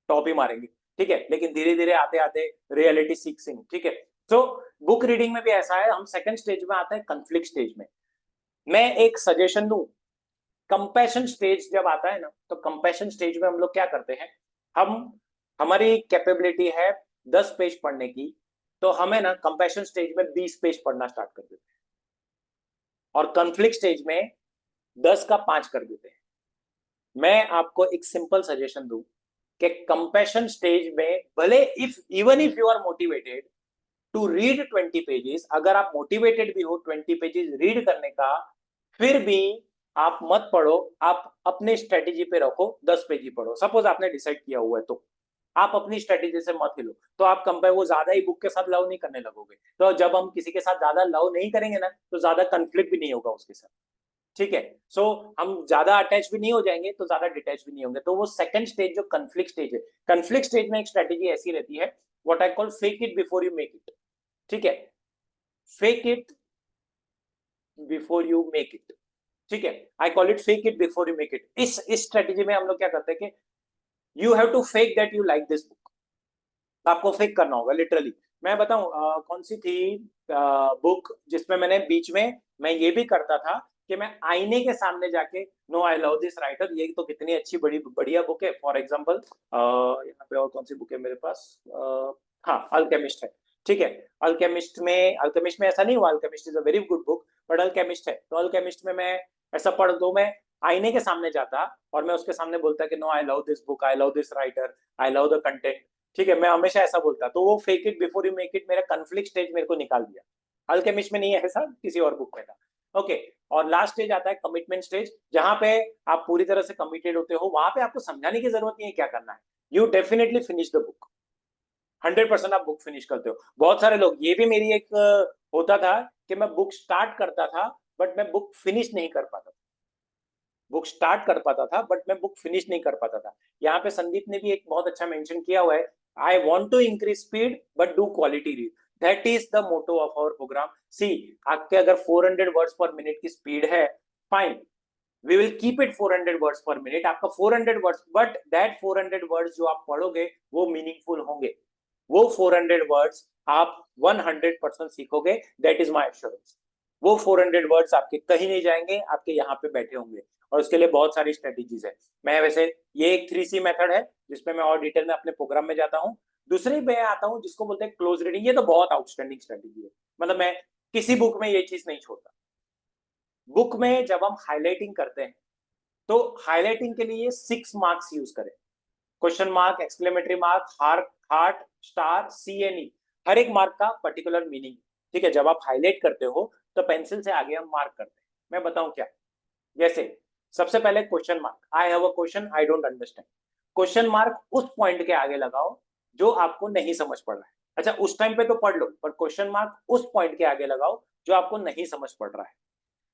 Speaker 1: टॉप ही मारेंगे, ठीक है, लेकिन धीरे धीरे आते आते रियलिटी सीक्सिंग, ठीक है। तो बुक रीडिंग में भी ऐसा है, हम सेकंड स्टेज में आते हैं कंफ्लिक्ट स्टेज में। मैं एक सजेशन दूं, कंपैशन स्टेज जब आता है ना, तो कंपैशन स्टेज में हम लोग क्या करते हैं, हम, हमारी कैपेबिलिटी है 10 पेज पढ़ने की, तो हमें ना कंपैशन स्टेज में 20 पेज पढ़ना स्टार्ट कर देते हैं, और कंफ्लिक्ट स्टेज में 10 का 5 कर देते हैं। मैं आपको एक सिंपल सजेशन दूं कि कंपैशन स्टेज में भले if you are motivated to read 20 pages, अगर आप मोटिवेटेड भी हो 20 पेजेस रीड करने का, फिर भी आप मत पढ़ो, आप अपने स्ट्रेटेजी पे रखो, 10 पेज ही पढ़ो। सपोज आपने डिसाइड किया हुआ है तो आप अपनी स्ट्रेटेजी से मत हिलो, तो आप कंपेयर वो ज्यादा ही बुक के साथ लव नहीं करने लगोगे। तो जब हम किसी के साथ ज्यादा लव नहीं करेंगे ना, तो ज्यादा कंफ्लिक्ट भी नहीं होगा उसके साथ, ठीक है। सो हम ज्यादा अटैच भी नहीं हो जाएंगे तो ज्यादा डिटैच भी नहीं होंगे। तो वो सेकंड स्टेज जो कंफ्लिक्ट स्टेज है, कंफ्लिक्ट स्टेज में एक स्ट्रेटेजी ऐसी रहती है, what I call fake it before you make it, ठीक है। Fake it before you make it, ठीक है, I call it fake it before you make it. इस स्ट्रेटेजी में हम लोग क्या करते हैं कि you have to fake that you like this book, आपको फेक करना होगा लिटरली। मैं बताऊं कौन सी थी बुक जिसमें मैंने बीच में मैं ये भी करता था कि मैं आईने के सामने जाके, no I love this writer, ये तो कितनी अच्छी बड़ी बढ़िया बुक है। फॉर एग्जांपल यहाँ पे और कौन सी बुक है मेरे पास, हाँ अल्केमिस्ट है, ठीक है। अल्केमिस्ट में ऐसा नहीं हुआ, alchemist is a very good book, but alchemist है, तो अल्केमिस्ट में मैं ऐसा पढ़ दो, मैं आईने के सामने जाता और मैं उसके सामने बोलता कि no I love this book, I love this writer, I love the content, ठीक है, मैं हमेशा ऐसा बोलता। तो वो fake it before you make it मेरा कन्फ्लिक्ट स्टेज मेरे को निकाल दिया। अल्केमिस्ट में नहीं है ऐसा, किसी और बुक में था, ओके। और लास्ट स्टेज आता है कमिटमेंट स्टेज, जहां पे आप पूरी तरह से कमिटेड होते हो, वहां पे आपको समझाने की जरूरत नहीं है क्या करना है, you definitely finish the book, 100% आप बुक फिनिश करते हो। बहुत सारे लोग, ये भी मेरी एक होता था कि मैं बुक स्टार्ट करता था बट मैं बुक फिनिश नहीं कर पाता, बुक स्टार्ट कर पाता था बट मैं बुक फिनिश नहीं कर पाता था। यहाँ पे संदीप ने भी एक बहुत अच्छा मेंशन किया हुआ है, I want to increase speed but do quality read, that is the motto of our program. See, आपके अगर 400 वर्ड्स पर मिनट की स्पीड है, fine, we will keep it 400 words per minute, आपका 400 वर्ड्स, बट दैट 400 वर्ड्स जो आप पढ़ोगे वो meaningful होंगे, वो 400 वर्ड्स आप 100% सीखोगे, दैट इज माय एश्योरेंस। वो 400 वर्ड्स आपके कहीं नहीं जाएंगे, आपके यहाँ पे बैठे होंगे, और उसके लिए बहुत सारी स्ट्रेटेजीज है। मैं वैसे ये एक 3C मेथड है जिसमें मैं और डिटेल में अपने प्रोग्राम में जाता हूँ। दूसरी मैं आता हूँ जिसको बोलते हैं क्लोज रीडिंग, ये तो बहुत आउटस्टैंडिंग स्ट्रेटेजी है, मतलब मैं किसी बुक में ये चीज नहीं छोड़ता। बुक में जब हम हाईलाइटिंग करते हैं तो हाईलाइटिंग के लिए 6 मार्क्स यूज करें, question mark, exclamatory mark, heart, star, CNE, हर एक मार्क का पर्टिकुलर मीनिंग। ठीक है, जब आप हाईलाइट करते हो तो पेंसिल से आगे हम मार्क करते हैं। मैं बताऊं क्या, जैसे सबसे पहले question mark, I have a question, I don't understand, question mark उस पॉइंट के आगे लगाओ जो आपको नहीं समझ पड़ रहा है। अच्छा, उस टाइम पे तो पढ़ लो, पर क्वेश्चन मार्क उस पॉइंट के आगे लगाओ जो आपको नहीं समझ पड़ रहा है।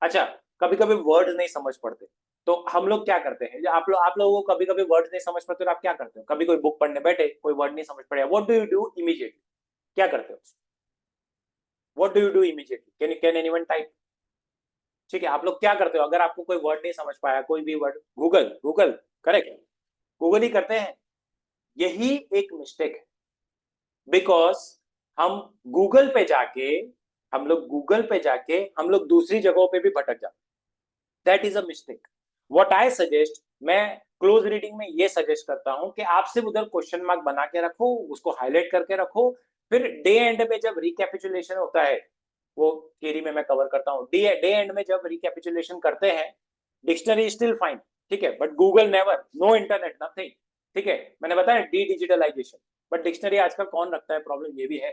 Speaker 1: अच्छा, कभी कभी वर्ड नहीं समझ पड़ते, तो हम लोग क्या करते हैं, आप लोगों को कभी कभी वर्ड नहीं समझ पड़ते, तो आप क्या करते हो, कभी कोई बुक पढ़ने बैठे, कोई वर्ड नहीं समझ पड़े, what do you do immediately, क्या करते हो, what do you do immediately, can anyone type? ठीक है, आप लोग क्या करते हो, अगर आपको कोई वर्ड नहीं समझ पाया, कोई भी word, Google, Google, correct, Google ही करते हैं। यही एक मिस्टेक है, बिकॉज हम गूगल पे जाके हम लोग दूसरी जगहों पे भी भटक जाते, that is a mistake. What I suggest, मैं क्लोज रीडिंग में ये सजेस्ट करता हूं कि आप सिर्फ उधर क्वेश्चन मार्क बना के रखो, उसको हाईलाइट करके रखो, फिर डे एंड में जब रिकैपिचुलेशन होता है, वो थियरी में मैं कवर करता हूँ, डे एंड में जब रिकैपिचुलेशन करते हैं, डिक्शनरी स्टिल फाइन, ठीक है, but Google never, no internet, nothing, ठीक है, मैंने बताया डी डिजिटलाइजेशन, बट डिक्शनरी आजकल कौन रखता है, प्रॉब्लम ये भी है,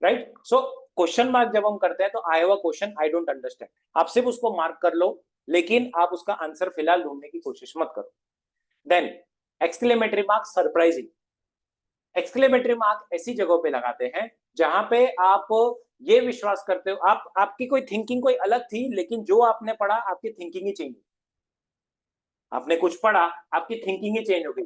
Speaker 1: राइट। सो क्वेश्चन मार्क जब हम करते हैं तो I have a question, I don't understand, आप सिर्फ उसको मार्क कर लो, लेकिन आप उसका आंसर फिलहाल ढूंढने की कोशिश मत करो। Then exclamatory mark, surprising, exclamatory mark ऐसी जगहों पे लगाते हैं जहां पे आप ये विश्वास करते हो, आपकी कोई थिंकिंग कोई अलग थी, लेकिन जो आपने पढ़ा आपकी थिंकिंग ही चेंज, आपने कुछ पढ़ा, आपकी थिंकिंग ही चेंज हो गई।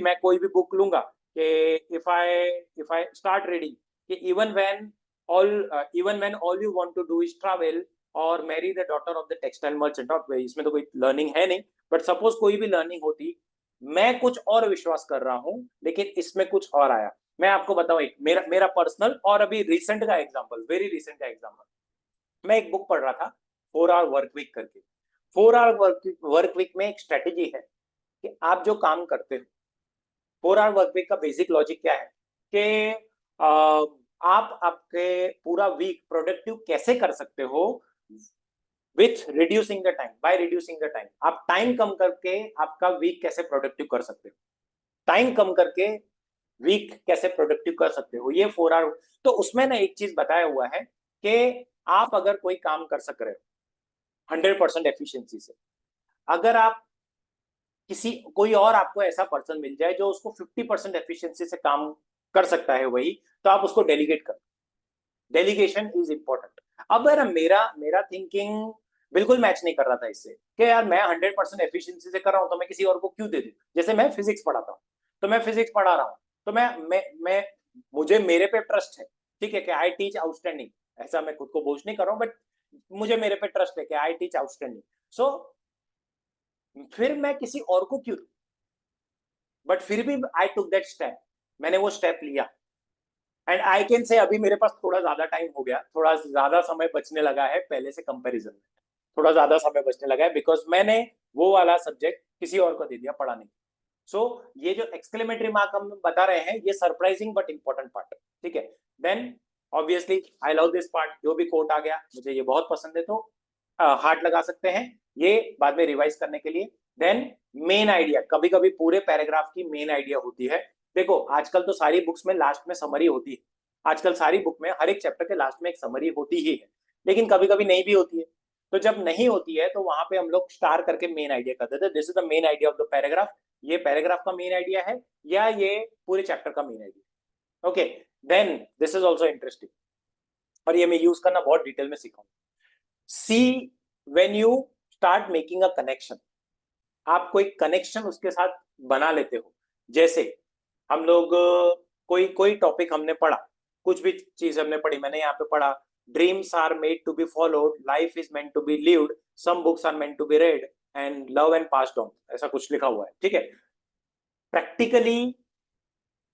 Speaker 1: मैं कोई भी बुक लूंगा कि इफ आई स्टार्ट रीडिंग कि even when all you want to do is travel और marry the daughter of the textile merchant, और इसमें तो कोई लर्निंग है नहीं, बट सपोज कोई भी लर्निंग होती, मैं कुछ और विश्वास कर रहा हूं लेकिन इसमें कुछ और आया। मैं आपको बताऊं, एक मेरा मेरा पर्सनल और अभी रिसेंट का एग्जांपल, वेरी रिसेंट का एग्जांपल, मैं एक बुक पढ़ रहा था, 4 आवर वर्क वीक करके। 4 आवर वर्क वीक में एक स्ट्रेटेजी है कि आप जो काम करते हो, 4 आवर वर्क वीक का बेसिक लॉजिक क्या है कि आप आपके पूरा वीक प्रोडक्टिव कैसे कर सकते हो, with reducing the time, by reducing the time, आप टाइम कम करके आपका वीक कैसे प्रोडक्टिव कर सकते हो, टाइम कम करके वीक कैसे प्रोडक्टिव कर सकते हो, ये 4 आवर। तो उसमें ना एक चीज बताया हुआ है कि आप अगर कोई काम कर सक रहे हो 100% एफिशिएंसी से, अगर आप किसी कोई और आपको ऐसा पर्सन मिल जाए जो उसको 50% एफिशिएंसी से काम कर सकता है वही, तो आप उसको डेलीगेट कर, डेलीगेशन इज इंपॉर्टेंट। अब यार मेरा मेरा थिंकिंग बिल्कुल मैच नहीं कर रहा था इससे कि यार मैं 100% एफिशिएंसी से कर रहा हूं तो मैं किसी और को क्यों दे दूं। जैसे मैं फिजिक्स पढ़ाता हूं, तो मैं फिजिक्स पढ़ा रहा हूं, तो मैं मुझे मेरे पे ट्रस्ट है, ठीक है, कि आई टीच आउटस्टैंडिंग, ऐसा मैं खुद को बोझ नहीं कर रहा हूं, बट मुझे मेरे पे ट्रस्ट है कि आई टीच आउटस्टैंडिंग, सो फिर मैं किसी और को क्यों, बट फिर भी आई टुक दैट स्टेप, मैंने वो स्टेप लिया, एंड आई कैन से अभी मेरे पास थोड़ा ज्यादा टाइम हो गया, थोड़ा ज्यादा समय बचने लगा है पहले से कंपैरिजन में, थोड़ा ज्यादा समय बचने लगा है, बिकॉज मैंने वो वाला सब्जेक्ट किसी और को दे दिया पढ़ाने। सो ये जो एक्सक्लेमेटरी मार्क हम बता रहे हैं, ये सरप्राइजिंग बट इंपॉर्टेंट पार्ट है, ठीक है। Then obviously I love this part, जो भी कोट आ गया मुझे ये बहुत पसंद है, तो हार्ट लगा सकते हैं ये बाद में रिवाइज करने के लिए। देन मेन आइडिया, कभी कभी पूरे पैराग्राफ की मेन आइडिया होती है। देखो आजकल तो सारी बुक्स में लास्ट में समरी होती है, आजकल सारी बुक में हर एक चैप्टर के लास्ट में एक समरी होती ही है, लेकिन कभी कभी नहीं भी होती है, तो जब नहीं होती है तो वहां पे हम लोग स्टार करके मेन आइडिया कर देते हैं, this is the main idea of the paragraph, ये पैराग्राफ का मेन आइडिया है या ये पूरे चैप्टर का main idea, okay. Then this is also interesting, और ये मैं यूज करना बहुत डिटेल में सीखा। See, when you start making a connection, आप कोई कनेक्शन उसके साथ बना लेते हो। जैसे हम लोग कोई कोई टॉपिक हमने पढ़ा, कुछ भी चीज हमने पढ़ी, मैंने यहाँ पे पढ़ा dreams are made to be followed, life is meant to be lived, some books are meant to be read and love and passed on, ऐसा कुछ लिखा हुआ है, ठीक है। प्रैक्टिकली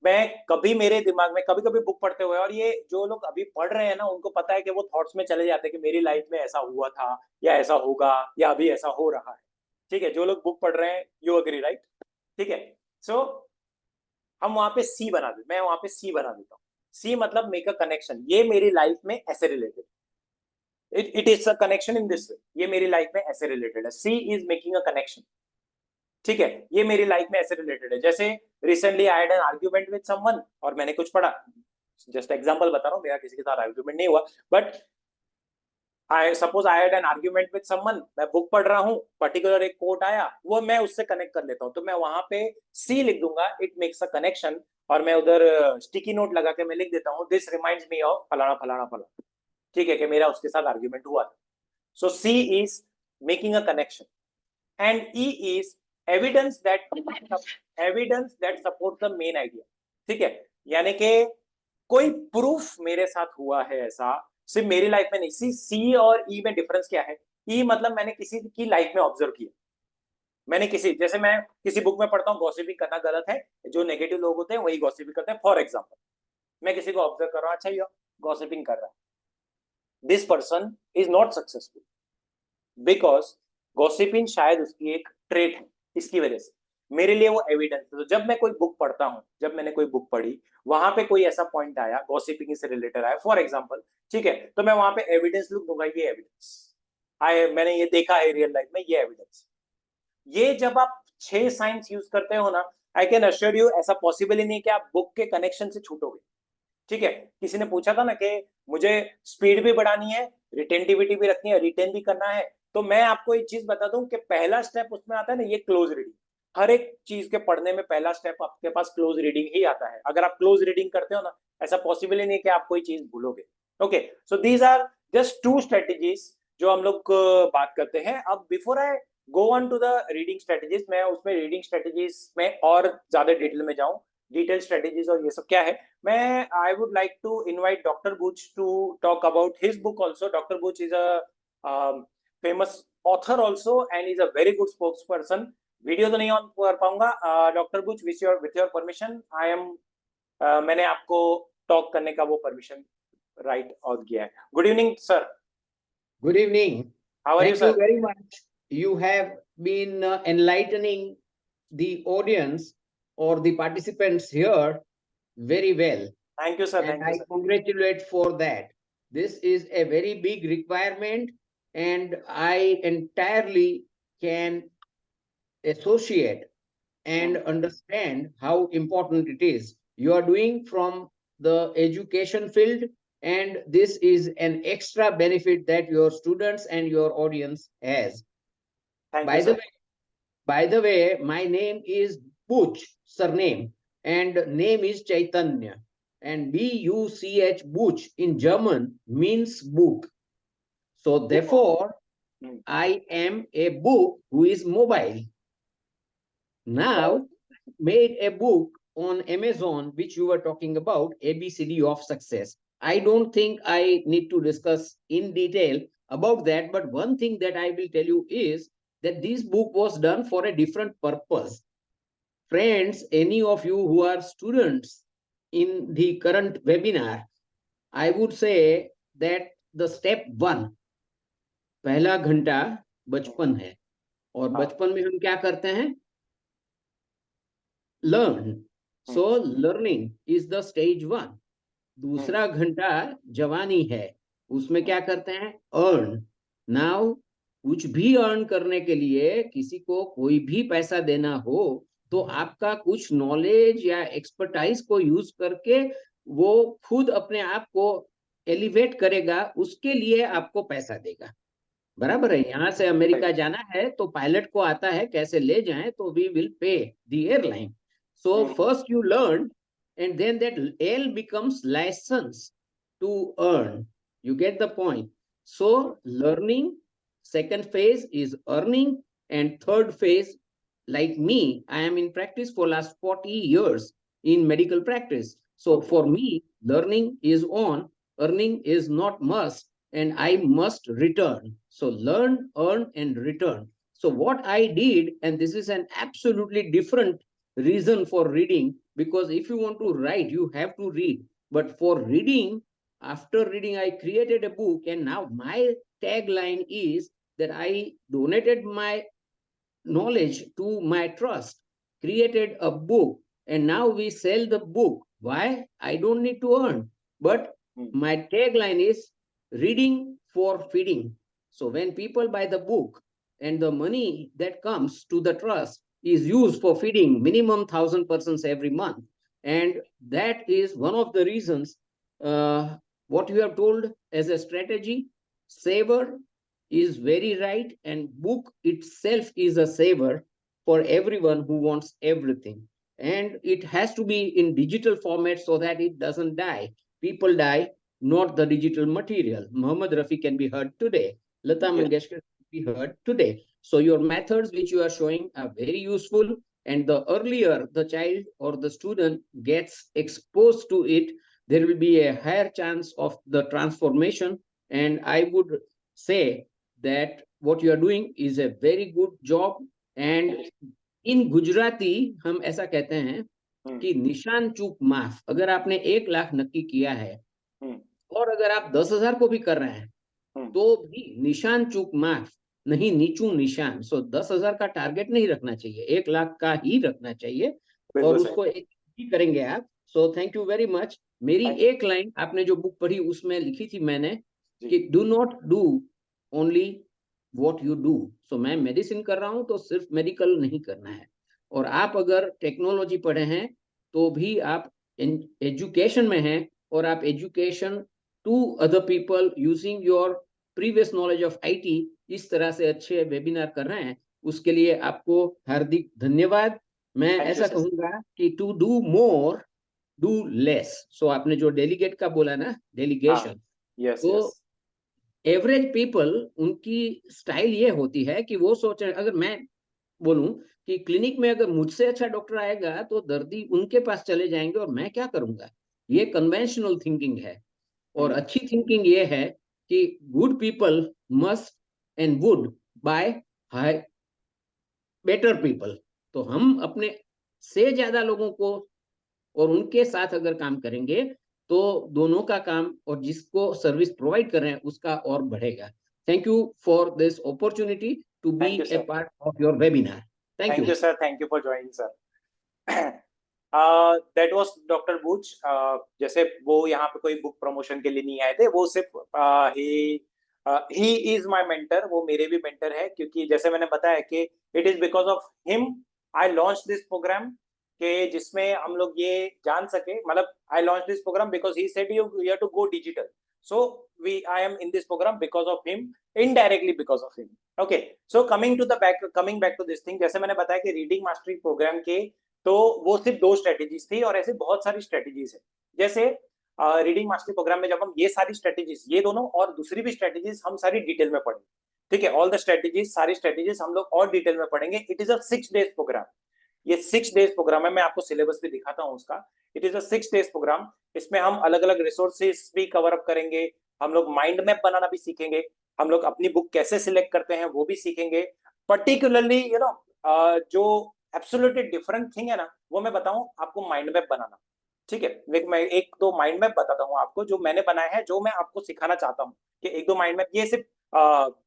Speaker 1: मैं कभी मेरे दिमाग में कभी कभी बुक पढ़ते हुए, और ये जो लोग अभी पढ़ रहे हैं ना उनको पता है कि वो थॉट्स में चले जाते हैं कि मेरी लाइफ में ऐसा हुआ था या ऐसा होगा या अभी ऐसा हो रहा है, ठीक है। जो लोग बुक पढ़ रहे हैं, यू अग्री राइट, ठीक है। सो हम वहां पे सी बना देते, मैं वहां पे सी बना देता हूँ। सी मतलब मेक अ कनेक्शन, ये मेरी लाइफ में ऐसे related, it is a connection in this way, ये मेरी लाइफ में ऐसे रिलेटेड है, सी इज मेकिंग अ कनेक्शन, ठीक है। ये मेरी लाइफ में ऐसे रिलेटेड है। जैसे recently I had an argument with someone, और मैंने कुछ पढ़ा, जस्ट एग्जांपल बता रहा हूँ, मेरा किसी के साथ आर्ग्यूमेंट नहीं हुआ, but I suppose I had an argument with someone, मैं बुक पढ़ रहा हूँ, पर्टिकुलर एक कोट आया, वो मैं उससे कनेक्ट कर लेता हूँ, तो मैं वहां पे सी लिख दूंगा, इट मेक्स अ कनेक्शन, और मैं उधर स्टिकी नोट लगा के मैं लिख देता हूँ दिस रिमाइंड्स मी ऑफ फलाना फलाना फलाना, ठीक है, कि मेरा उसके साथ आर्ग्यूमेंट हुआ था। So C is making a connection, and E is evidence that supports the main idea, ठीक है। यानी कि कोई प्रूफ मेरे साथ हुआ है ऐसा, सिर्फ मेरी लाइफ में नहीं। सी और ई में डिफरेंस क्या है? ई मतलब मैंने किसी की लाइफ में ऑब्जर्व किया, मैंने किसी, जैसे मैं किसी बुक में पढ़ता हूँ गॉसिपिंग करना गलत है, जो नेगेटिव लोग होते हैं वही गॉसिपिंग करते हैं। फॉर एग्जाम्पल मैं किसी को ऑब्जर्व कर रहा हूँ, अच्छा ये गॉसिपिंग कर रहा है, this person is not successful because gossiping शायद उसकी एक ट्रेट है, इसकी वजह से मेरे लिए वो एविडेंस है। तो जब मैं कोई बुक पढ़ता हूँ, जब मैंने कोई बुक पढ़ी, वहां पे कोई ऐसा पॉइंट आया गॉसिपिंग से रिलेटेड आया फॉर एग्जांपल, ठीक है, तो मैं वहां पे एविडेंस लिख दूंगा, ये एविडेंस आए, मैंने ये देखा है रियल लाइफ में, ये एविडेंस। ये जब आप 6 साइंस यूज करते हो ना, आई कैन अश्योर यू ऐसा पॉसिबल ही नहीं कि आप बुक के कनेक्शन से छूटोगे, ठीक है। किसी ने पूछा था ना कि मुझे स्पीड भी बढ़ानी है, रिटेंटिविटी भी रखनी है, रिटेन भी करना है, तो मैं आपको एक चीज बता दूं कि पहला स्टेप उसमें आता है ना, ये क्लोज रीडिंग। हर एक चीज के पढ़ने में पहला स्टेप आपके पास क्लोज रीडिंग ही आता है। अगर आप क्लोज रीडिंग करते हो ना, ऐसा पॉसिबल ही नहीं कि आप कोई चीज भूलोगे। Okay, so these are just 2 strategies जो हम लोग बात करते हैं। अब before I go on to the reading strategies, मैं उसमें रीडिंग स्ट्रेटेजीज में और ज्यादा डिटेल में जाऊं, डिटेल स्ट्रेटेजीज और ये सब क्या है, मैं I would like to invite Dr. Buch to talk about his book also. Dr. Buch is a famous author also and is a very good spokesperson. Video तो नहीं ऑन कर पाऊंगा। Doctor Buch with your permission I am, मैंने आपको talk करने का वो permission right और किया है। Good evening sir.
Speaker 2: Good evening.
Speaker 1: How are you
Speaker 2: Thank you
Speaker 1: sir?
Speaker 2: very much. You have been enlightening the audience or the participants here very well.
Speaker 1: Thank you sir,
Speaker 2: And
Speaker 1: thank you
Speaker 2: I
Speaker 1: sir.
Speaker 2: congratulate for that. This is a very big requirement, and I entirely can associate and understand how important it is. You are doing from the education field, and this is an extra benefit that your students and your audience has.
Speaker 1: Thank you
Speaker 2: By the
Speaker 1: sir.
Speaker 2: way, by the way, my name is Buch, surname, and name is Chaitanya. And Buch Buch in German means book. So therefore, I am a book who is mobile. Now, made a book on Amazon, which you were talking about, ABCD of Success. I don't think I need to discuss in detail about that, but one thing that I will tell you is that this book was done for a different purpose. Friends, any of you who are students in the current webinar, I would say that the step 1, पहला घंटा बचपन है, और बचपन में हम क्या करते हैं? Learn. So learning is the stage 1. दूसरा घंटा जवानी है, उसमें क्या करते हैं? Earn. Now, कुछ भी अर्न करने के लिए किसी को कोई भी पैसा देना हो, तो आपका कुछ नॉलेज या एक्सपर्टाइज को यूज करके वो खुद अपने आप को एलिवेट करेगा, उसके लिए आपको पैसा देगा। बराबर है। यहाँ से अमेरिका जाना है तो पायलट को आता है कैसे ले जाएं, तो we will pay the airline. So first you learn, and then that L becomes license to earn. You get the point? So learning, second phase is earning, and third phase like me, I am in practice for last 40 years in medical practice. So
Speaker 1: Okay.
Speaker 2: for me, learning is on, earning is not must, and I must return. So learn, earn, and return. So what I did, and this is an absolutely different reason for reading, because if you want to write, you have to read. But for reading, after reading, I created a book, and now my tagline is that I donated my knowledge to my trust, created a book, and now we sell the book. Why? I don't need to earn. But
Speaker 1: Hmm.
Speaker 2: my tagline is reading for feeding. So when people buy the book and the money that comes to the trust is used for feeding minimum 1,000 persons every month. And that is one of the reasons what you have told as a strategy, saver is very right, and book itself is a saver for everyone who wants everything. And it has to be in digital format so that it doesn't die. People die, not the digital material. Muhammad Rafi can be heard today, Lata
Speaker 1: Yes.
Speaker 2: Mangeshkar can be heard today. So your methods which you are showing are very useful, and the earlier the child or the student gets exposed to it, there will be a higher chance of the transformation. And I would say that what you are doing is a very good job. And in Gujarati हम ऐसा कहते हैं
Speaker 1: Hmm.
Speaker 2: कि निशान चूक माफ. अगर आपने 1 लाख नक्की किया है
Speaker 1: Hmm.
Speaker 2: और अगर आप 10,000 को भी कर रहे हैं
Speaker 1: Hmm.
Speaker 2: तो भी निशान चूक माफ, नहीं नीचू निशान. सो 10,000 का टारगेट नहीं रखना चाहिए, 1 लाख का ही रखना चाहिए, और
Speaker 1: बिल्कुल सही.
Speaker 2: उसको एक ही करेंगे आप. So thank you very much. मेरी
Speaker 1: Thank you.
Speaker 2: एक लाइन आपने जो बुक पढ़ी उसमें लिखी थी मैंने
Speaker 1: जी.
Speaker 2: कि do not do only what you do. So मैं मेडिसिन कर रहा हूं तो सिर्फ मेडिकल नहीं करना है. और आप अगर टेक्नोलॉजी पढ़े हैं तो भी आप एजुकेशन में हैं, और आप education to other people using your previous knowledge of IT इस तरह से अच्छे वेबिनार कर रहे हैं. उसके लिए आपको हार्दिक धन्यवाद. मैं
Speaker 1: Thank you,
Speaker 2: ऐसा
Speaker 1: sir.
Speaker 2: कहूंगा कि to do more do less. So आपने जो डेलीगेट का बोला ना,
Speaker 1: हाँ.
Speaker 2: Delegation,
Speaker 1: Yes.
Speaker 2: तो
Speaker 1: Yes.
Speaker 2: एवरेज पीपल उनकी स्टाइल ये होती है कि वो सोच रहे, अगर मैं बोलूं कि क्लिनिक में अगर मुझसे अच्छा डॉक्टर आएगा तो दर्दी उनके पास चले जाएंगे और मैं क्या करूंगा. ये कन्वेंशनल थिंकिंग है. और
Speaker 1: Hmm.
Speaker 2: अच्छी थिंकिंग ये है कि good people must and would by high better people. तो हम अपने से ज्यादा लोगों को और उनके साथ अगर काम करेंगे तो दोनों का काम और जिसको सर्विस प्रोवाइड कर रहे हैं उसका और बढ़ेगा. Thank you for this opportunity to be
Speaker 1: Thank you,
Speaker 2: a
Speaker 1: sir.
Speaker 2: Part of your webinar. Thank
Speaker 1: Thank
Speaker 2: you.
Speaker 1: you, sir. Thank you for joining, sir. That was Dr. Booch. जैसे वो यहाँ पे कोई बुक प्रमोशन के लिए नहीं आए थे, वो सिर्फ he is my mentor. वो मेरे भी mentor है, क्योंकि जैसे मैंने बताया कि it is because of him I launched this program, के जिसमें हम लोग ये जान सके, मतलब I launched this program because he said you have to go digital. So I am in this program because of him, indirectly because of him. Okay, so coming back to this thing, जैसे मैंने बताया कि reading mastery programme के तो वो सिर्फ 2 strategies थी, और ऐसे बहुत सारी स्ट्रेटेजीज है. जैसे रीडिंग मास्टरी प्रोग्राम में जब हम ये सारी स्ट्रेटेजीज, ये दोनों और दूसरी भी स्ट्रेटेजीज हम सारी डिटेल में पढ़ेंगे. ठीक है, ऑल द स्ट्रेटेजीज, सारी स्ट्रेटेजीज हम लोग और डिटेल में पढ़ेंगे. It is a 6 days programme. ये 6 डेज प्रोग्राम है. मैं आपको सिलेबस भी दिखाता हूँ उसका. It is a 6 days programme. इसमें हम अलग अलग रिसोर्सेज भी कवर अप करेंगे. हम लोग माइंड मैप बनाना भी सीखेंगे. हम लोग अपनी बुक कैसे सिलेक्ट करते हैं वो भी सीखेंगे. पर्टिकुलरली जो एब्सोल्युटली डिफरेंट थिंग है ना, वो मैं बताऊं आपको, माइंड मैप बनाना. ठीक है, मैं एक दो माइंड मैप बताता हूँ आपको जो मैंने बनाया है, जो मैं आपको सिखाना चाहता हूँ कि एक दो माइंड मैप. ये सिर्फ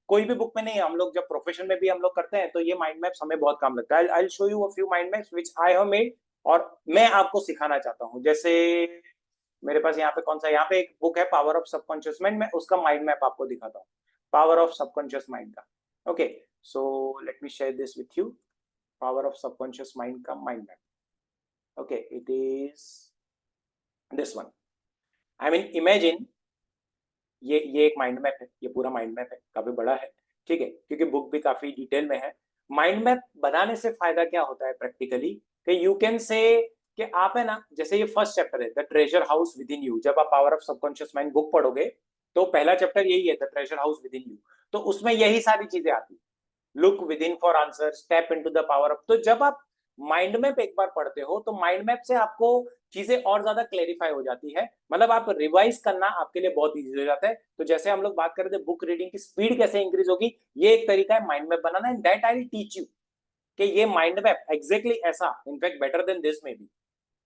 Speaker 1: कोई भी बुक में नहीं है, हम लोग जब प्रोफेशन में भी हम लोग करते हैं तो ये माइंड मैप्स हमें बहुत काम लगता है. I will show you a few mind maps which I have made, और मैं आपको सिखाना चाहता हूँ. जैसे मेरे पास यहाँ पे कौन सा, यहाँ पे एक बुक है पावर ऑफ सबकॉन्शियस माइंड. मैं उसका माइंड मैप आपको दिखाता हूँ, पावर ऑफ सबकॉन्शियस माइंड का. Okay, so let me share this with you. Power of subconscious mind का mind map. Okay, it is this one. I mean imagine, ये एक mind map है. ये पूरा माइंड मैप है, काफी बड़ा है. ठीक है, क्योंकि बुक भी काफी डिटेल में है. माइंड मैप बनाने से फायदा क्या होता है प्रैक्टिकली, कि यू कैन से कि आप है ना, जैसे ये फर्स्ट चैप्टर है the treasure house with in you. जब आप power of subconscious mind book पढ़ोगे तो पहला चैप्टर यही है, the treasure house with in you. तो उसमें यही सारी चीजें आती है. Look with in for answer, step into the power up. तो जब आप माइंड मैप एक बार पढ़ते हो तो माइंड मैप से आपको चीजें और ज्यादा क्लेरिफाई हो जाती है, मतलब आप रिवाइज करना आपके लिए बहुत इजी हो जाता है। तो जैसे हम लोग बात कर रहे थे बुक रीडिंग की स्पीड कैसे इंक्रीज होगी, ये एक तरीका है mind map banana, and that I will teach you कि ये माइंड मैप एग्जैक्टली ऐसा, इनफैक्ट बेटर देन दिस में भी,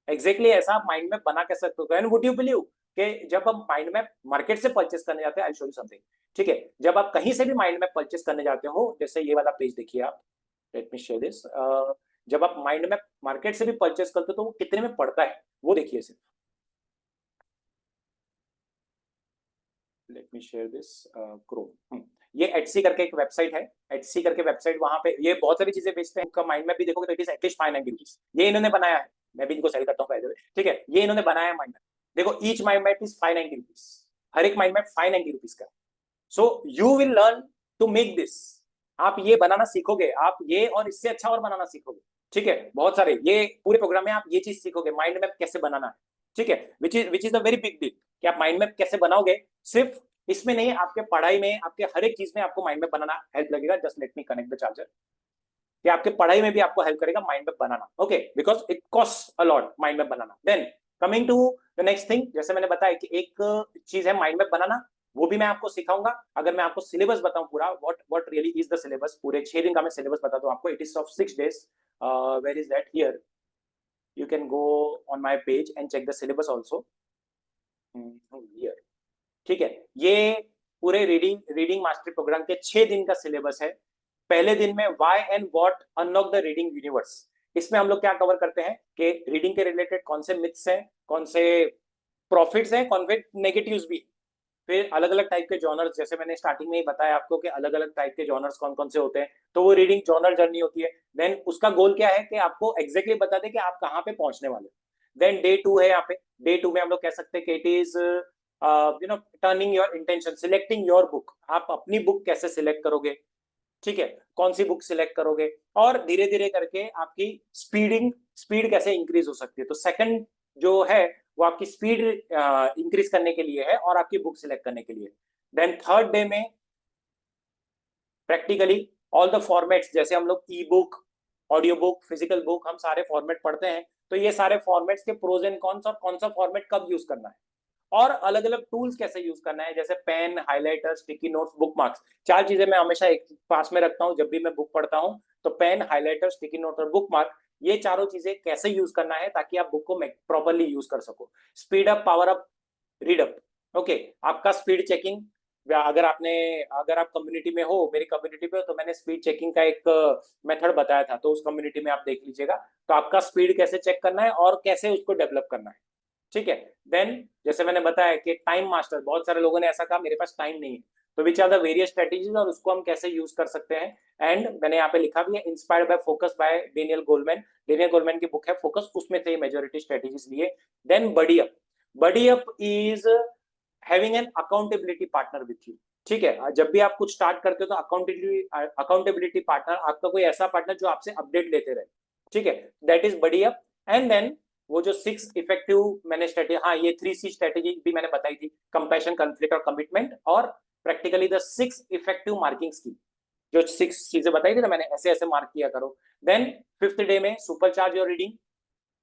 Speaker 1: एग्जैक्टली ऐसा आप माइंड मैप बना के सकते हो। एंड वुड यू बिलीव कि जब हम माइंड मैप मार्केट से परचेस करने जाते हैं, आई शो यू समथिंग, ठीक है, जब आप कहीं से भी माइंड मैप परचेस करने जाते हो, जैसे ये वाला पेज देखिए आप, लेट मी शेयर दिस, जब आप माइंड मैप मार्केट से भी परचेस करते हो तो वो कितने में पड़ता है वो देखिए सिर्फ, late me share this Chrome. ये एटसी करके एक वेबसाइट है, एटसी करके वेबसाइट, वहां पे ये बहुत सारी चीजें बेचते हैं। उनका माइंड मैप भी देखोगे तो इट इज एटलीस्ट 590 रुपीज, ये इन्होंने बनाया है, मैं भी इनको सेल करता हूँ, ठीक है, ये इन्होंने बनाया है माइंड मैप। देखो each mind map is 590 rupees, हर एक माइंड मैप 590 रुपीज का। So you will learn to make this, आप ये बनाना सीखोगे, आप ये और इससे अच्छा और बनाना सीखोगे, ठीक है, बहुत सारे, ये पूरे प्रोग्राम में आप ये चीज सीखोगे माइंड मैप कैसे बनाना है, ठीक है, which is a very big deal कि आप माइंड मैप कैसे बनाओगे। सिर्फ इसमें नहीं, आपके पढ़ाई में, आपके हर एक चीज में आपको माइंड मैप बनाना हेल्प लगेगा। Just let me connect the charger, कि आपके पढ़ाई में भी आपको हेल्प करेगा माइंड मैप बनाना, okay, because it cost a lot mind map बनाना। Then coming to the next thing, जैसे मैंने बताया कि एक चीज है माइंड मैप बनाना, वो भी मैं आपको सिखाऊंगा। अगर मैं आपको सिलेबस बताऊं पूरा, what really is the syllabus, पूरे 6 दिन का मैं सिलेबस बताता हूं आपको, it is of 6 days, where is that, here you can go on my page and check the syllabus also here, ठीक है, ये पूरे रीडिंग मास्टरी प्रोग्राम के 6 दिन का सिलेबस है। पहले दिन में why and what unlock the reading universe, इसमें हम लोग क्या कवर करते हैं कि रीडिंग के रिलेटेड कौन से मिथ्स हैं, कौन से प्रॉफिट्स हैं, कौन से नेगेटिव्स भी, फिर अलग अलग टाइप के जॉनर्स, जैसे मैंने स्टार्टिंग में ही बताया आपको कि अलग अलग टाइप के जॉनर्स कौन कौन से होते हैं, तो वो रीडिंग जॉनर जर्नी होती है। देन उसका गोल क्या है कि आपको एग्जैक्टली बता दे कि आप कहाँ पे पहुंचने वाले। देन डे 2 है, यहाँ पे डे 2 में हम लोग कह सकते हैं कि it is turning your intention, selecting your book, आप अपनी बुक कैसे सिलेक्ट करोगे, ठीक है, कौन सी बुक सिलेक्ट करोगे, और धीरे धीरे करके आपकी स्पीड कैसे इंक्रीज हो सकती है। तो सेकंड जो है वो आपकी स्पीड इंक्रीज करने के लिए है और आपकी बुक सिलेक्ट करने के लिए। देन थर्ड डे में प्रैक्टिकली ऑल द फॉर्मेट्स, जैसे हम लोग ई book, audio book, physical book, हम सारे फॉर्मेट पढ़ते हैं, तो ये सारे फॉर्मेट्स के प्रोज एंड कॉन्स और कौन सा फॉर्मेट कब यूज करना है, और अलग अलग टूल्स कैसे यूज करना है, जैसे pen, highlighter, sticky notes, bookmarks, 4 चीजें मैं हमेशा एक पास में रखता हूं जब भी मैं बुक पढ़ता हूं। तो पेन, हाइलाइटर, स्टिकी नोट और बुक मार्क, ये चारों चीजें कैसे यूज करना है ताकि आप बुक को प्रॉपरली यूज कर सको। Speed up, power up, read up, okay, आपका स्पीड चेकिंग, अगर आप कम्युनिटी में हो, मेरी कम्युनिटी में हो, तो मैंने स्पीड चेकिंग का एक मेथड बताया था, तो उस कम्युनिटी में आप देख लीजिएगा। तो आपका स्पीड कैसे चेक करना है और कैसे उसको डेवलप करना है, ठीक है। देन जैसे मैंने बताया कि टाइम मास्टर, बहुत सारे लोगों ने ऐसा कहा मेरे पास टाइम नहीं है, तो which are the various strategies और उसको हम कैसे यूज कर सकते हैं। एंड मैंने यहाँ पे लिखा भी है, inspired by focus by Daniel Goleman, Daniel Goleman की बुक है फोकस, उसमें से मेजॉरिटी स्ट्रेटेजीज लिए। Then buddy up is having an accountability partner with you, ठीक है, जब भी आप कुछ स्टार्ट करते हो तो अकाउंटेबिलिटी पार्टनर, आपका कोई ऐसा पार्टनर जो आपसे अपडेट लेते रहे, ठीक है, that is buddy up. And then वो जो 6 इफेक्टिव मैंने स्ट्रेटेजी, हाँ ये 3C स्ट्रेटेजी भी मैंने बताई थी, कंपैशन, कॉन्फ्लिक्ट और कमिटमेंट, और practically the 6 effective marking scheme, जो 6 चीजें बताई थी ना मैंने, ऐसे ऐसे मार्क किया करो। देन 5th डे में supercharge your reading,